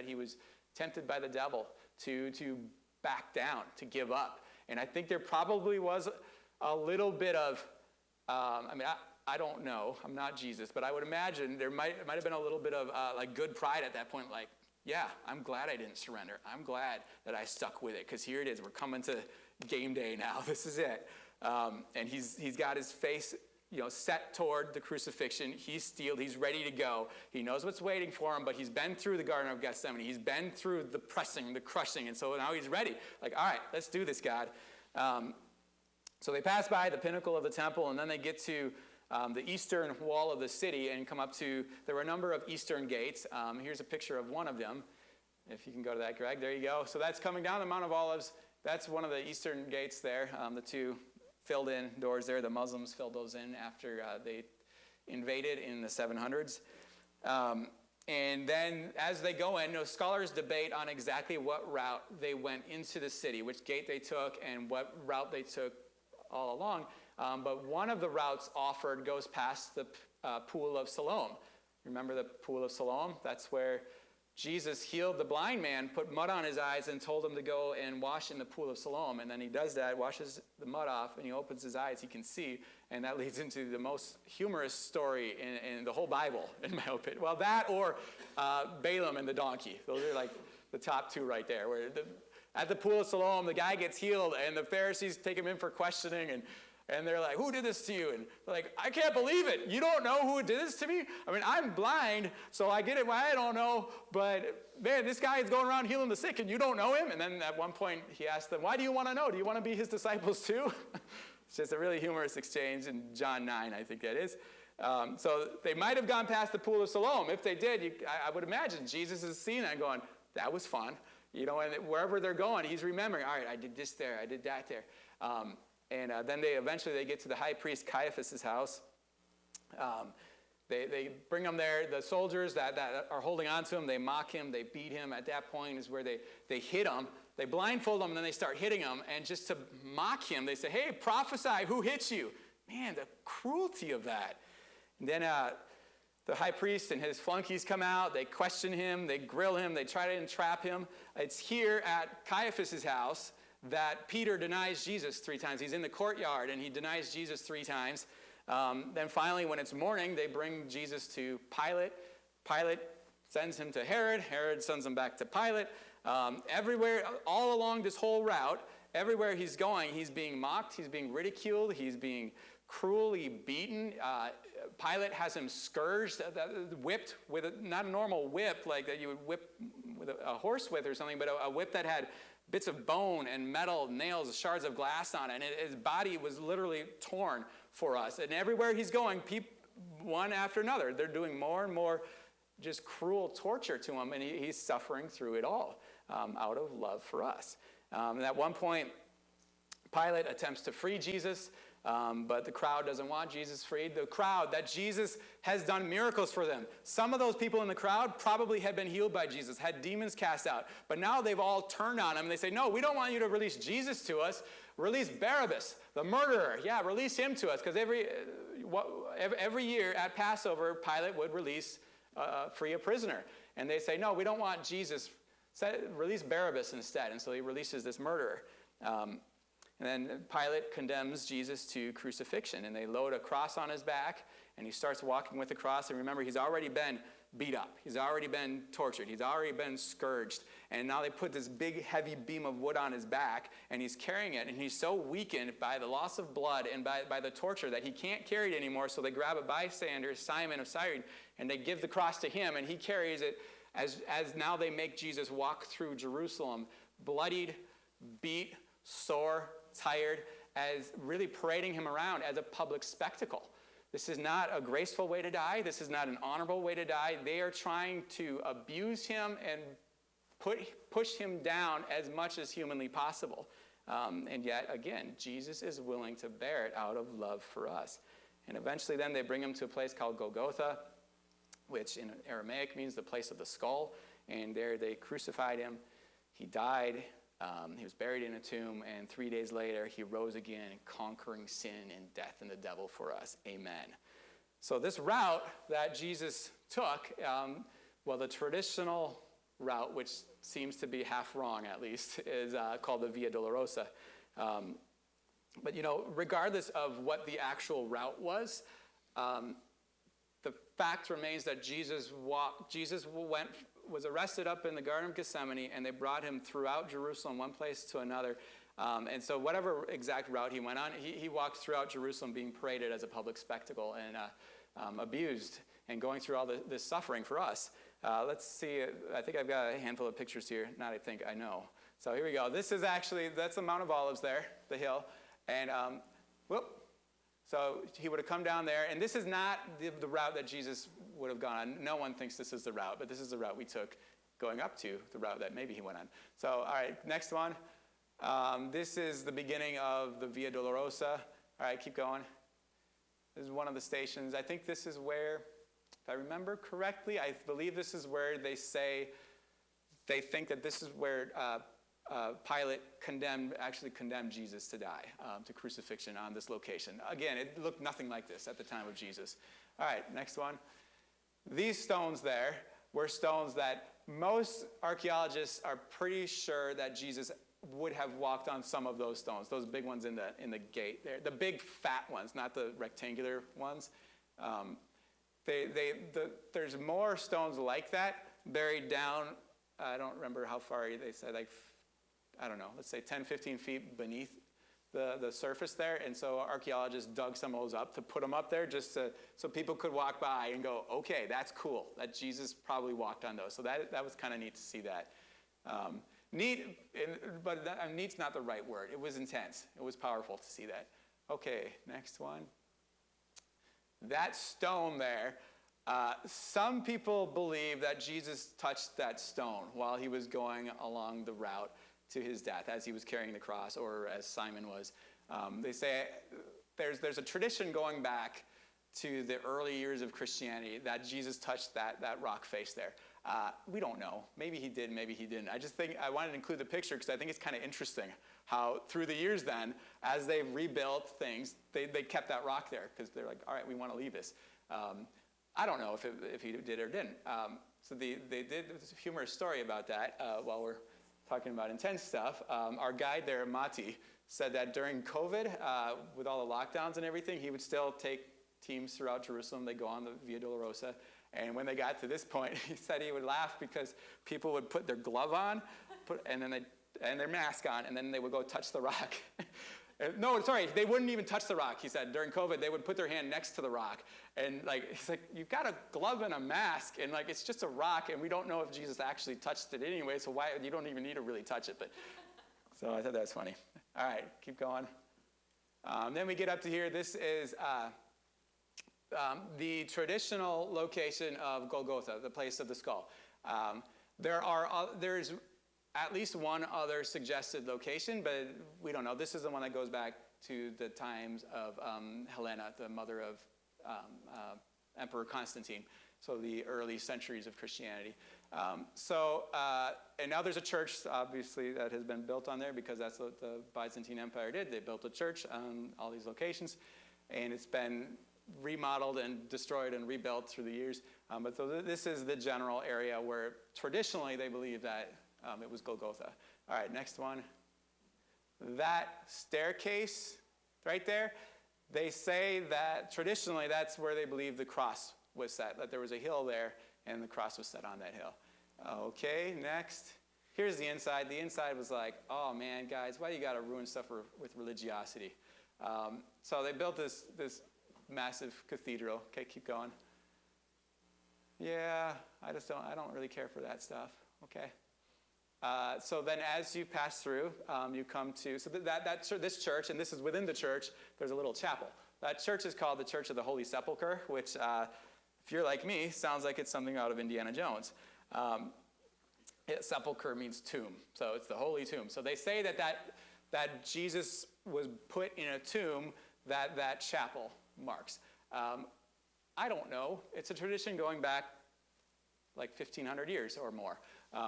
he was tempted by the devil to back down, to give up. And I think there probably was a little bit of, I don't know, I'm not Jesus, but I would imagine there might have been a little bit of like good pride at that point, like, yeah, I'm glad I didn't surrender. I'm glad that I stuck with it, because here it is. We're coming to game day now. This is it. And he's got his face, set toward the crucifixion. He's steeled. He's ready to go. He knows what's waiting for him, but he's been through the Garden of Gethsemane. He's been through the pressing, the crushing, and so now he's ready. Like, all right, let's do this, God. So they pass by the pinnacle of the temple, and then they get to the eastern wall of the city and come up to, there were a number of eastern gates. Here's a picture of one of them. If you can go to that, Greg, there you go. So that's coming down the Mount of Olives. That's one of the eastern gates there. The two filled in doors there. The Muslims filled those in after they invaded in the 700s. And then as they go in, scholars debate on exactly what route they went into the city, which gate they took and what route they took all along. But one of the routes offered goes past the pool of Siloam. Remember the pool of Siloam? That's where Jesus healed the blind man, put mud on his eyes, and told him to go and wash in the pool of Siloam. And then he does that, washes the mud off, and he opens his eyes. He can see. And that leads into the most humorous story in the whole Bible, in my opinion. Well, that or Balaam and the donkey. Those are like the top two right there. Where at the pool of Siloam, the guy gets healed, and the Pharisees take him in for questioning, and they're like, who did this to you? And they're like, I can't believe it. You don't know who did this to me? I mean, I'm blind, so I get it why I don't know. But, man, this guy is going around healing the sick, and you don't know him? And then at one point, he asked them, why do you want to know? Do you want to be his disciples too? It's just a really humorous exchange in John 9, I think that is. So they might have gone past the pool of Siloam. If they did, I would imagine Jesus is seeing that going, that was fun. And wherever they're going, he's remembering, all right, I did this there, I did that there. And then they eventually get to the high priest Caiaphas' house. They bring him there. The soldiers that are holding on to him, they mock him, they beat him. At that point is where they hit him. They blindfold him, and then they start hitting him. And just to mock him, they say, hey, prophesy, who hits you? Man, the cruelty of that. And then the high priest and his flunkies come out. They question him. They grill him. They try to entrap him. It's here at Caiaphas' house that Peter denies Jesus 3 times. He's in the courtyard, and he denies Jesus 3 times. Then finally, when it's morning, they bring Jesus to Pilate. Pilate sends him to Herod. Herod sends him back to Pilate. Everywhere, all along this whole route, everywhere he's going, he's being mocked, he's being ridiculed, he's being cruelly beaten. Pilate has him scourged, whipped with not a normal whip like that you would whip with a horse with or something, but a whip that had bits of bone and metal, nails, shards of glass on it. And his body was literally torn for us. And everywhere he's going, one after another, they're doing more and more just cruel torture to him. And he's suffering through it all out of love for us. And at one point, Pilate attempts to free Jesus, but the crowd doesn't want Jesus freed. The crowd, that Jesus has done miracles for them. Some of those people in the crowd probably had been healed by Jesus, had demons cast out. But now they've all turned on him. And they say, no, we don't want you to release Jesus to us. Release Barabbas, the murderer. Yeah, release him to us. Because every year at Passover, Pilate would free a prisoner. And they say, no, we don't want Jesus. Release Barabbas instead. And so he releases this murderer. And then Pilate condemns Jesus to crucifixion, and they load a cross on his back, and he starts walking with the cross. And remember, he's already been beat up. He's already been tortured. He's already been scourged. And now they put this big, heavy beam of wood on his back, and he's carrying it. And he's so weakened by the loss of blood and by the torture that he can't carry it anymore. So they grab a bystander, Simon of Cyrene, and they give the cross to him, and he carries it as now they make Jesus walk through Jerusalem, bloodied, beat, sore, tired, as really parading him around as a public spectacle. This is not a graceful way to die. This is not an honorable way to die. They are trying to abuse him and push him down as much as humanly possible. And yet, again, Jesus is willing to bear it out of love for us. And eventually then they bring him to a place called Golgotha, which in Aramaic means the place of the skull. And there they crucified him. He died. He was buried in a tomb, and 3 days later, he rose again, conquering sin and death and the devil for us. Amen. So this route that Jesus took, the traditional route, which seems to be half wrong at least, is called the Via Dolorosa. But, regardless of what the actual route was, the fact remains that Jesus was arrested up in the Garden of Gethsemane, and they brought him throughout Jerusalem, one place to another. And so whatever exact route he went on, he walked throughout Jerusalem being paraded as a public spectacle and abused and going through all this suffering for us. Let's see. I think I've got a handful of pictures here. Not I think, I know. So here we go. This is that's the Mount of Olives there, the hill. And so he would have come down there, and this is not the route that Jesus would have gone on. No one thinks this is the route, but this is the route we took going up to the route that maybe he went on. So, all right, next one. This is the beginning of the Via Dolorosa. All right, keep going. This is one of the stations. I think this is where, if I remember correctly, I believe this is where they think that this is where Pilate actually condemned Jesus to die, to crucifixion on this location. Again, it looked nothing like this at the time of Jesus. All right, next one. These stones there were stones that most archaeologists are pretty sure that Jesus would have walked on some of those stones, those big ones in the gate there, the big fat ones, not the rectangular ones. There's more stones like that buried down, I don't remember how far they said, let's say 10, 15 feet beneath the surface there. And so archaeologists dug some of those up to put them up there just so people could walk by and go, okay, that's cool. That Jesus probably walked on those. So that was kind of neat to see that. Neat's not the right word. It was intense. It was powerful to see that. Okay, next one. That stone there, some people believe that Jesus touched that stone while he was going along the route to his death, as he was carrying the cross, or as Simon was. They say there's a tradition going back to the early years of Christianity that Jesus touched that rock face there. We don't know. Maybe he did, maybe he didn't. I just think I wanted to include the picture because I think it's kind of interesting how through the years then, as they rebuilt things, they kept that rock there because they're like, all right, we want to leave this. I don't know if he did or didn't. So they did a humorous story about that while we're talking about intense stuff. Our guide there, Mati, said that during COVID, with all the lockdowns and everything, he would still take teams throughout Jerusalem. They'd go on the Via Dolorosa. And when they got to this point, he said he would laugh because people would put their glove on, and their mask on, and then they would go touch the rock. No, sorry, they wouldn't even touch the rock, he said. During COVID, they would put their hand next to the rock. And he's like, you've got a glove and a mask, and it's just a rock, and we don't know if Jesus actually touched it anyway, so why, you don't even need to really touch it. But so I thought that was funny. All right, keep going. Then we get up to here. This is the traditional location of Golgotha, the place of the skull. There's at least one other suggested location, but we don't know. This is the one that goes back to the times of Helena, the mother of Emperor Constantine, so the early centuries of Christianity. And now there's a church, obviously, that has been built on there because that's what the Byzantine Empire did. They built a church on all these locations, and it's been remodeled and destroyed and rebuilt through the years. But so this is the general area where traditionally they believe that it was Golgotha. All right, next one. that staircase right there, they say that traditionally that's where they believe the cross was set, that there was a hill there and the cross was set on that hill. Okay, next. Here's the inside. The inside was like, oh man, guys, why you got to ruin stuff with religiosity? So they built this massive cathedral. Okay, keep going. Yeah, I don't really care for that stuff. Okay. So then as you pass through, you come to, so this church, and this is within the church, there's a little chapel. That church is called the Church of the Holy Sepulchre, which, if you're like me, sounds like it's something out of Indiana Jones. Sepulchre means tomb, so it's the holy tomb. So they say that Jesus was put in a tomb that chapel marks. I don't know. It's a tradition going back like 1,500 years or more.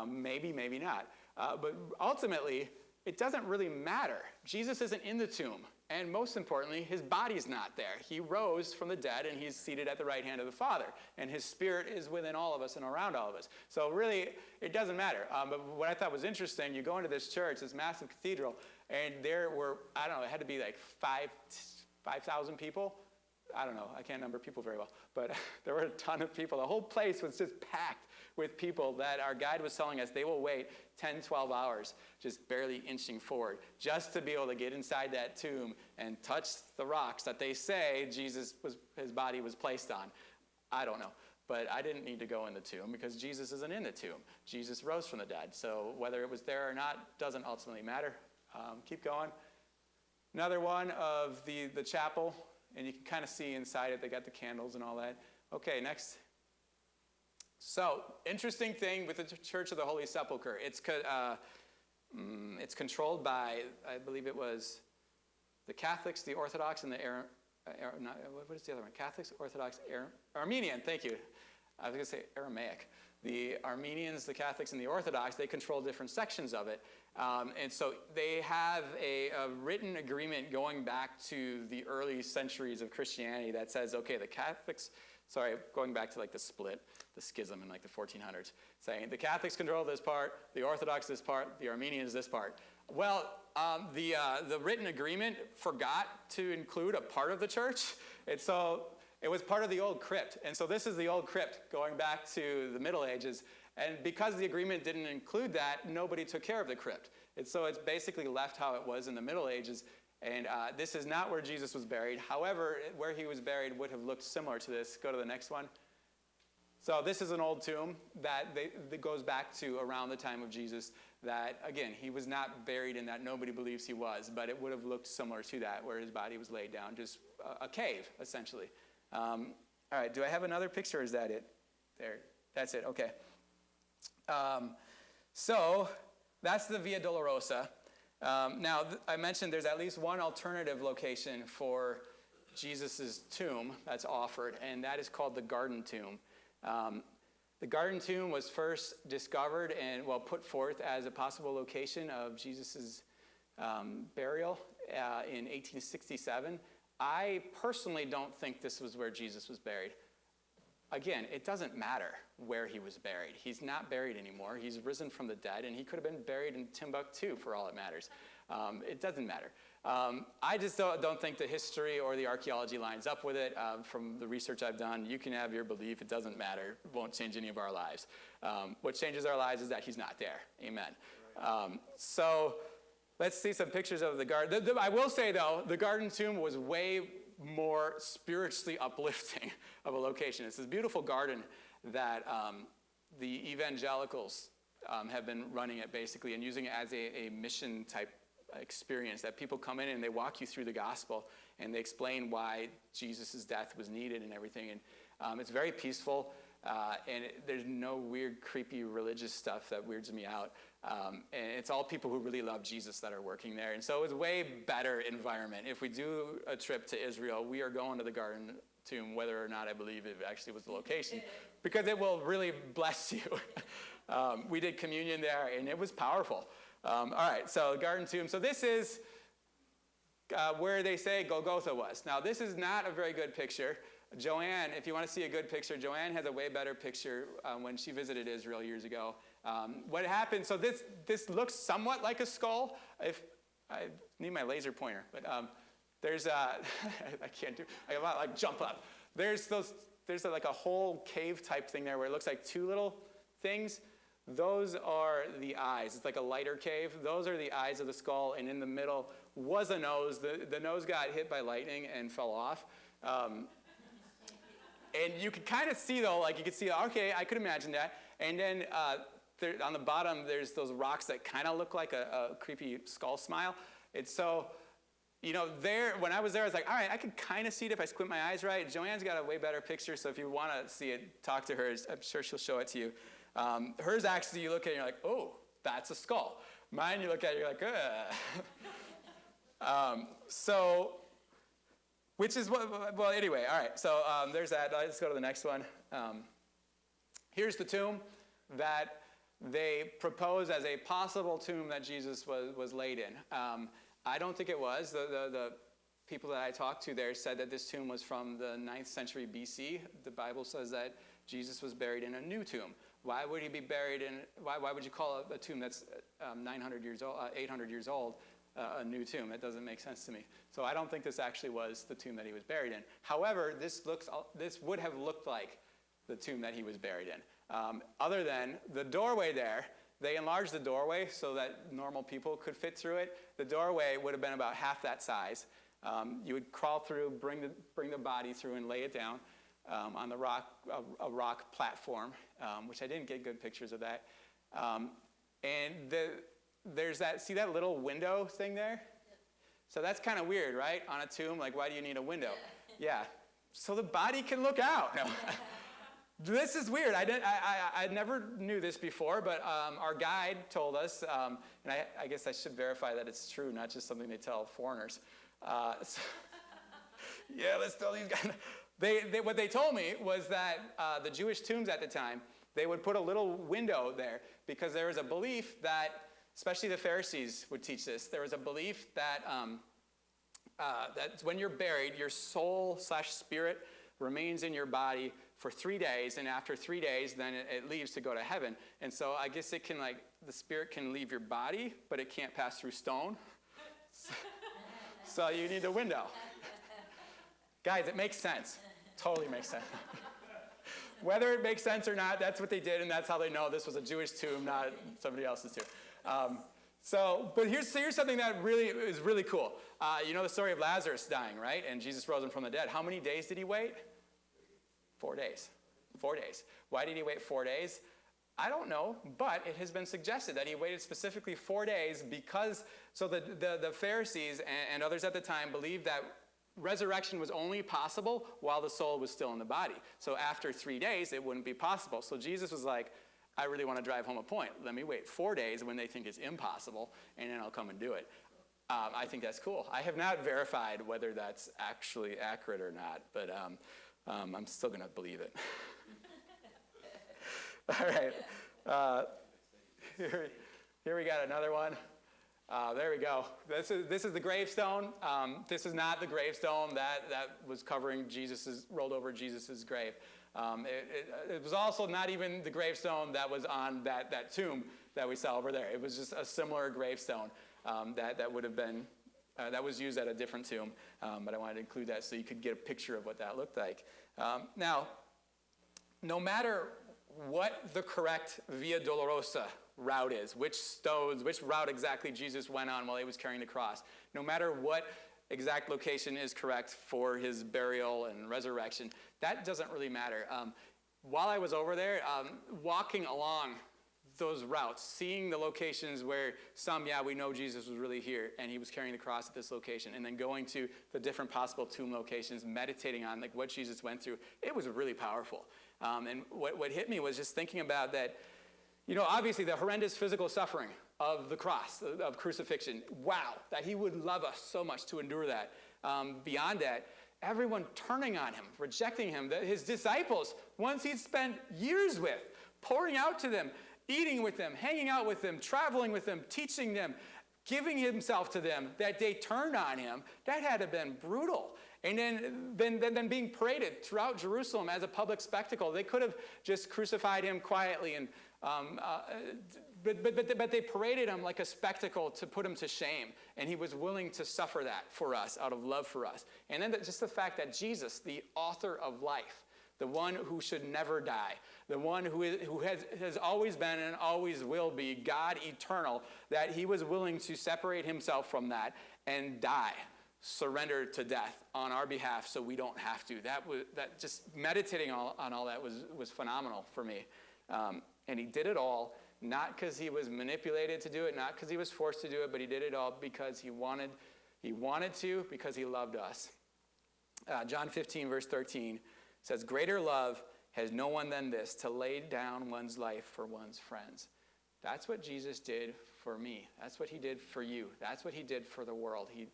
Maybe not. But ultimately, it doesn't really matter. Jesus isn't in the tomb. And most importantly, his body's not there. He rose from the dead, and he's seated at the right hand of the Father. And his spirit is within all of us and around all of us. So really, it doesn't matter. But what I thought was interesting, you go into this church, this massive cathedral, and there were, I don't know, it had to be like 5,000 people. I don't know, I can't number people very well. But there were a ton of people. The whole place was just packed with people that our guide was telling us they will wait 10, 12 hours just barely inching forward just to be able to get inside that tomb and touch the rocks that they say his body was placed on. I don't know. But I didn't need to go in the tomb because Jesus isn't in the tomb. Jesus rose from the dead. So whether it was there or not doesn't ultimately matter. Keep going. Another one of the chapel, and you can kind of see inside it. They got the candles and all that. Okay, next. So, interesting thing with the Church of the Holy Sepulchre. It's controlled by, I believe it was the Catholics, the Orthodox, and what is the other one? Catholics, Orthodox, Armenian, thank you. I was going to say Aramaic. The Armenians, the Catholics, and the Orthodox, they control different sections of it. And so they have a written agreement going back to the early centuries of Christianity that says, okay, the Catholics, going back to like the split, the schism in like the 1400s, saying the Catholics control this part, the Orthodox this part, the Armenians this part. Well, the written agreement forgot to include a part of the church, and so it was part of the old crypt. And so this is the old crypt going back to the Middle Ages. And because the agreement didn't include that, nobody took care of the crypt. And so it's basically left how it was in the Middle Ages. And this is not where Jesus was buried. However, where he was buried would have looked similar to this. Go to the next one. So this is an old tomb that goes back to around the time of Jesus that, again, he was not buried in that. Nobody believes he was. But it would have looked similar to that where his body was laid down. Just a cave, essentially. All right, do I have another picture, or is that it? There, that's it, okay. So that's the Via Dolorosa. Now, I mentioned there's at least one alternative location for Jesus' tomb that's offered, and that is called the Garden Tomb. The Garden Tomb was first discovered and, put forth as a possible location of Jesus' burial in 1867. I personally don't think this was where Jesus was buried. Again, it doesn't matter where he was buried. He's not buried anymore. He's risen from the dead, and he could have been buried in Timbuktu for all it matters. It doesn't matter. I just don't think the history or the archaeology lines up with it. From the research I've done, you can have your belief. It doesn't matter. It won't change any of our lives. What changes our lives is that he's not there. Amen. So let's see some pictures of the garden. I will say, though, the Garden Tomb was way more spiritually uplifting of a location. It's this beautiful garden that the evangelicals have been running it, basically, and using it as a mission-type experience, that people come in and they walk you through the gospel, and they explain why Jesus' death was needed and everything. And it's very peaceful, and there's no weird, creepy religious stuff that weirds me out. And it's all people who really love Jesus that are working there. And so it's a way better environment. If we do a trip to Israel, we are going to the Garden Tomb, whether or not I believe it actually was the location, because it will really bless you. We did communion there, and it was powerful. All right, so Garden Tomb. So this is where they say Golgotha was. Now, this is not a very good picture. Joanne, if you want to see a good picture, Joanne has a way better picture when she visited Israel years ago. What happened, so this looks somewhat like a skull. I need my laser pointer, but there's I can't do. I gotta like jump up. There's like a whole cave type thing there where it looks like two little things. Those are the eyes. It's like a lighter cave. Those are the eyes of the skull, and in the middle was a nose. The nose got hit by lightning and fell off. And you could kind of see, though, like you could see, okay, I could imagine that. And then on the bottom, there's those rocks that kind of look like a creepy skull smile. And so, when I was there, I was like, all right, I can kind of see it if I squint my eyes right. Joanne's got a way better picture, so if you want to see it, talk to her. I'm sure she'll show it to you. Hers actually, you look at it and you're like, oh, that's a skull. Mine, you look at it, you're like, ugh. Which is what, well, anyway, all right. So there's that. Let's go to the next one. Here's the tomb that they propose as a possible tomb that Jesus was laid in. I don't think it was. The people that I talked to there said that this tomb was from the 9th century BC. The Bible says that Jesus was buried in a new tomb. Why would he be buried in, why would you call a tomb that's 800 years old a new tomb? That doesn't make sense to me. So I don't think this actually was the tomb that he was buried in. However, this would have looked like the tomb that he was buried in. Other than the doorway there, they enlarged the doorway so that normal people could fit through it. The doorway would have been about half that size. You would crawl through, bring the body through and lay it down on the a rock platform, which I didn't get good pictures of that. There's see that little window thing there? So that's kind of weird, right? On a tomb, like why do you need a window? Yeah, so the body can look out. No. This is weird. I never knew this before, but our guide told us, and I guess I should verify that it's true, not just something they tell foreigners. Yeah, let's tell these guys. What they told me was that the Jewish tombs at the time, they would put a little window there because there was a belief that, especially the Pharisees would teach this, there was a belief that when you're buried, your soul/spirit remains in your body for 3 days, and after 3 days, then it leaves to go to heaven. And so I guess it can, the spirit can leave your body, but it can't pass through stone. So you need a window. Guys, it makes sense. Totally makes sense. Whether it makes sense or not, that's what they did, and that's how they know this was a Jewish tomb, not somebody else's tomb. But here's something that really is really cool. You know the story of Lazarus dying, right? And Jesus rose him from the dead. How many days did he wait? 4 days. 4 days. Why did he wait 4 days? I don't know, but it has been suggested that he waited specifically 4 days because, so the Pharisees and others at the time believed that resurrection was only possible while the soul was still in the body. So after 3 days, it wouldn't be possible. So Jesus was like, I really want to drive home a point. Let me wait 4 days when they think it's impossible, and then I'll come and do it. I think that's cool. I have not verified whether that's actually accurate or not, but I'm still going to believe it. All right. Here we got another one. There we go. This is the gravestone. This is not the gravestone that was covering rolled over Jesus's grave. It was also not even the gravestone that was on that tomb that we saw over there. It was just a similar gravestone that would have been that was used at a different tomb. But I wanted to include that so you could get a picture of what that looked like. Now, no matter what the correct Via Dolorosa route is, which route exactly Jesus went on while he was carrying the cross, no matter what exact location is correct for his burial and resurrection, that doesn't really matter. While I was over there, walking along those routes, seeing the locations where we know Jesus was really here and he was carrying the cross at this location, and then going to the different possible tomb locations, meditating on what Jesus went through, it was really powerful. And what hit me was just thinking about that, obviously the horrendous physical suffering of the cross, of crucifixion. Wow, that he would love us so much to endure that. Beyond that, everyone turning on him, rejecting him, his disciples, ones he'd spent years with, pouring out to them, eating with them, hanging out with them, traveling with them, teaching them, giving himself to them, that they turned on him, that had to have been brutal. And then being paraded throughout Jerusalem as a public spectacle. They could have just crucified him quietly and But they paraded him like a spectacle to put him to shame. And he was willing to suffer that for us out of love for us. And then just the fact that Jesus, the author of life, the one who should never die, the one who has always been and always will be God eternal, that he was willing to separate himself from that and die, surrender to death on our behalf so we don't have to. That just meditating on all that was phenomenal for me. And he did it all, not because he was manipulated to do it, not because he was forced to do it, but he did it all because he wanted to, because he loved us. John 15, verse 13 says, "Greater love has no one than this, to lay down one's life for one's friends." That's what Jesus did for me. That's what he did for you. That's what he did for the world. He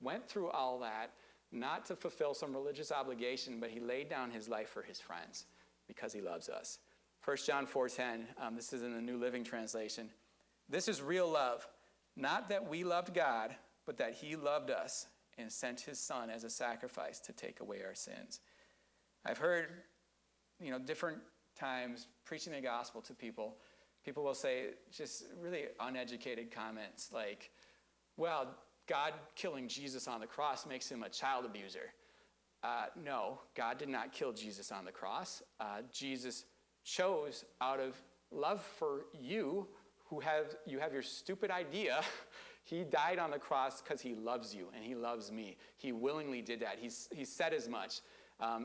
went through all that, not to fulfill some religious obligation, but he laid down his life for his friends because he loves us. 1 John 4:10, this is in the New Living Translation. "This is real love, not that we loved God, but that he loved us and sent his son as a sacrifice to take away our sins." I've heard, different times preaching the gospel to people, people will say just really uneducated comments like, well, God killing Jesus on the cross makes him a child abuser. No, God did not kill Jesus on the cross. Jesus chose out of love for you, you have your stupid idea. He died on the cross because he loves you and he loves me. He willingly did that. He said as much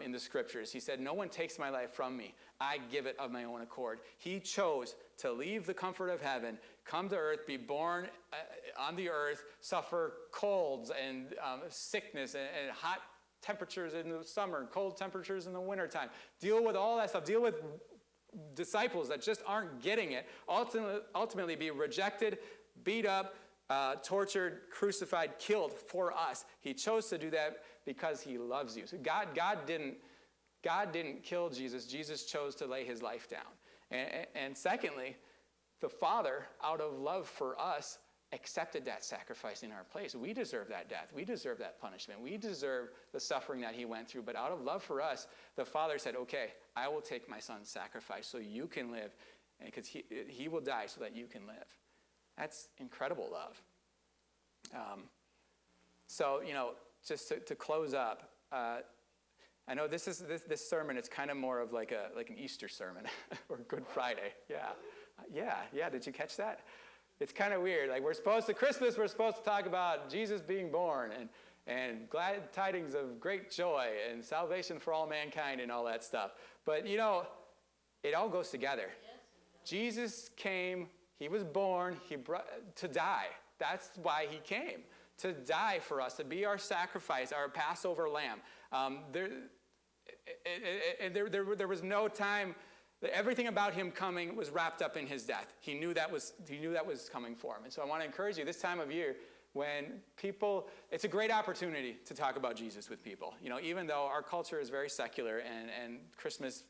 in the scriptures. He said, "No one takes my life from me. I give it of my own accord." He chose to leave the comfort of heaven, come to earth, be born on the earth, suffer colds and sickness and hot temperatures in the summer, cold temperatures in the wintertime. Deal with all that stuff. Deal with disciples that just aren't getting it. Ultimately be rejected, beat up, tortured, crucified, killed for us. He chose to do that because he loves you. So God didn't kill Jesus. Jesus chose to lay his life down. And secondly, the Father, out of love for us, accepted that sacrifice in our place. We deserve that death. We deserve that punishment. We deserve the suffering that he went through. But out of love for us, the Father said, "Okay, I will take my son's sacrifice so you can live, because he will die so that you can live." That's incredible love. Just to close up, I know this sermon, it's kind of more of like an Easter sermon or Good Friday. Yeah. Did you catch that? It's kind of weird. Like we're supposed to talk about Jesus being born and glad tidings of great joy and salvation for all mankind and all that stuff. But it all goes together. Jesus came, he was born, to die. That's why he came, to die for us, to be our sacrifice, our Passover lamb. There was no time. Everything about him coming was wrapped up in his death. He knew that was coming for him. And so I want to encourage you this time of year, when it's a great opportunity to talk about Jesus with people. Even though our culture is very secular and Christmas,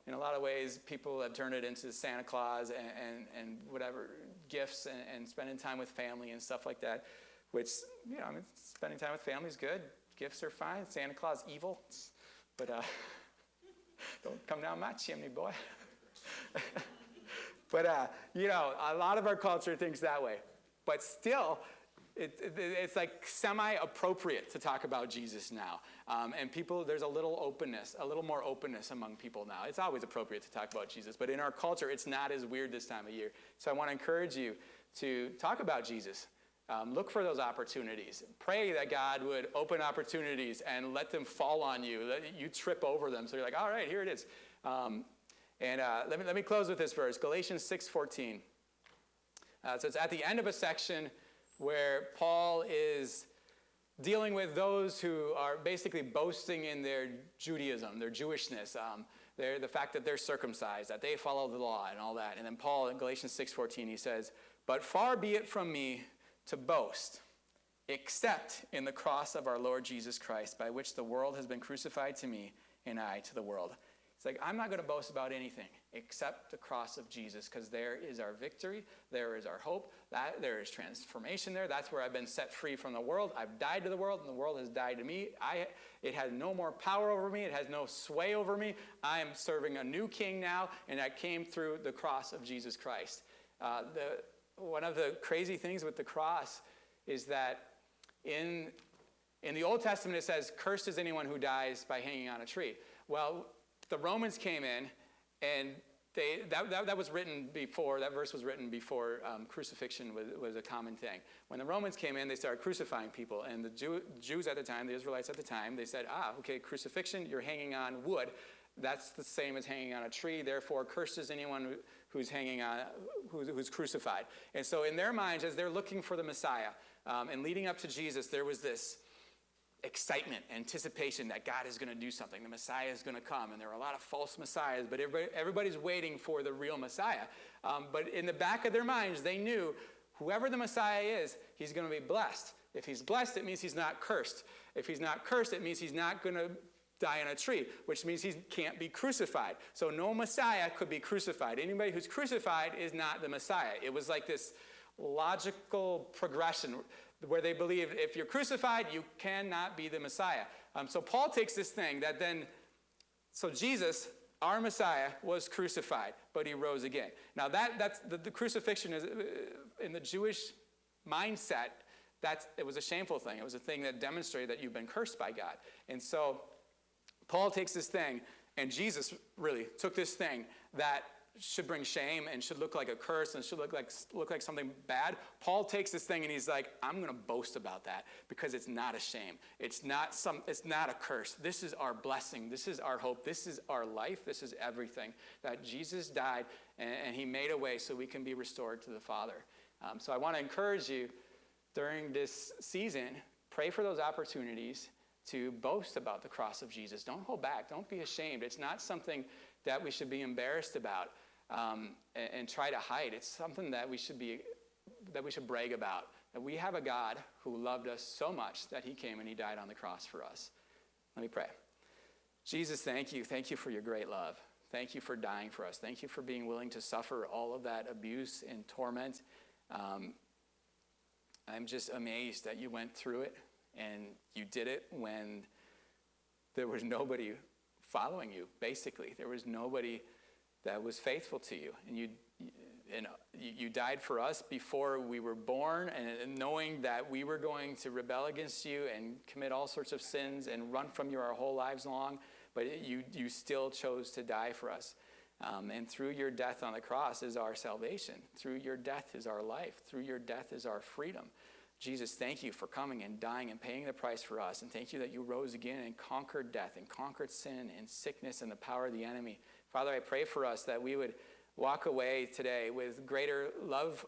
in a lot of ways, people have turned it into Santa Claus and whatever, gifts and spending time with family and stuff like that, which, spending time with family is good. Gifts are fine. Santa Claus evil. But don't come down my chimney, boy. But, a lot of our culture thinks that way. But still, it's like semi-appropriate to talk about Jesus now. And there's a little more openness among people now. It's always appropriate to talk about Jesus. But in our culture, it's not as weird this time of year. So I want to encourage you to talk about Jesus. Look for those opportunities. Pray that God would open opportunities and let them fall on you. Let you trip over them. So you're like, all right, here it is. Let me close with this verse, Galatians 6:14. So it's at the end of a section where Paul is dealing with those who are basically boasting in their Judaism, their Jewishness, the fact that they're circumcised, that they follow the law and all that. And then Paul in Galatians 6:14, he says, "But far be it from me to boast, except in the cross of our Lord Jesus Christ, by which the world has been crucified to me and I to the world." It's like, I'm not going to boast about anything except the cross of Jesus, because there is our victory, there is our hope, there is transformation there. That's where I've been set free from the world. I've died to the world, and the world has died to me. It has no more power over me. It has no sway over me. I am serving a new king now, and that came through the cross of Jesus Christ. One of the crazy things with the cross is that in the Old Testament it says, cursed is anyone who dies by hanging on a tree. Well, the Romans came in, and that was written before, that verse was written before crucifixion was a common thing. When the Romans came in, they started crucifying people, and the Jews at the time, the Israelites at the time, they said, okay, crucifixion, you're hanging on wood. That's the same as hanging on a tree. Therefore, cursed is anyone who's hanging on, who's crucified. And so in their minds, as they're looking for the Messiah, and leading up to Jesus, there was this excitement, anticipation that God is going to do something. The Messiah is going to come. And there are a lot of false messiahs, but everybody's waiting for the real Messiah. But in the back of their minds, they knew whoever the Messiah is, he's going to be blessed. If he's blessed, it means he's not cursed. If he's not cursed, it means he's not going to die on a tree, which means he can't be crucified. So no Messiah could be crucified. Anybody who's crucified is not the Messiah. It was like this logical progression where they believe if you're crucified, you cannot be the Messiah. So Paul takes this thing that then, so Jesus, our Messiah, was crucified, but he rose again. Now that's the crucifixion is in the Jewish mindset. It was a shameful thing. It was a thing that demonstrated that you've been cursed by God. And so Paul takes this thing, and Jesus really took this thing that should bring shame and should look like a curse and should look like something bad. Paul takes this thing and he's like, I'm going to boast about that because it's not a shame. It's not a curse. This is our blessing. This is our hope. This is our life. This is everything. That Jesus died and he made a way so we can be restored to the Father. So I want to encourage you during this season, pray for those opportunities to boast about the cross of Jesus. Don't hold back. Don't be ashamed. It's not something that we should be embarrassed about and try to hide. It's something that we should brag about. That we have a God who loved us so much that he came and he died on the cross for us. Let me pray. Jesus, thank you. Thank you for your great love. Thank you for dying for us. Thank you for being willing to suffer all of that abuse and torment. I'm just amazed that you went through it, and you did it when there was nobody following you, basically. There was nobody that was faithful to you. And you died for us before we were born, and knowing that we were going to rebel against you and commit all sorts of sins and run from you our whole lives long, but you still chose to die for us. And through your death on the cross is our salvation. Through your death is our life. Through your death is our freedom. Jesus, thank you for coming and dying and paying the price for us. And thank you that you rose again and conquered death and conquered sin and sickness and the power of the enemy. Father, I pray for us that we would walk away today with greater love,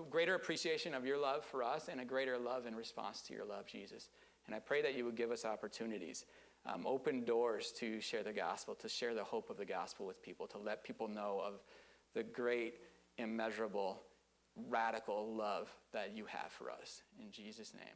greater appreciation of your love for us, and a greater love in response to your love, Jesus. And I pray that you would give us opportunities, open doors to share the gospel, to share the hope of the gospel with people, to let people know of the great, immeasurable, radical love that you have for us. In Jesus' name.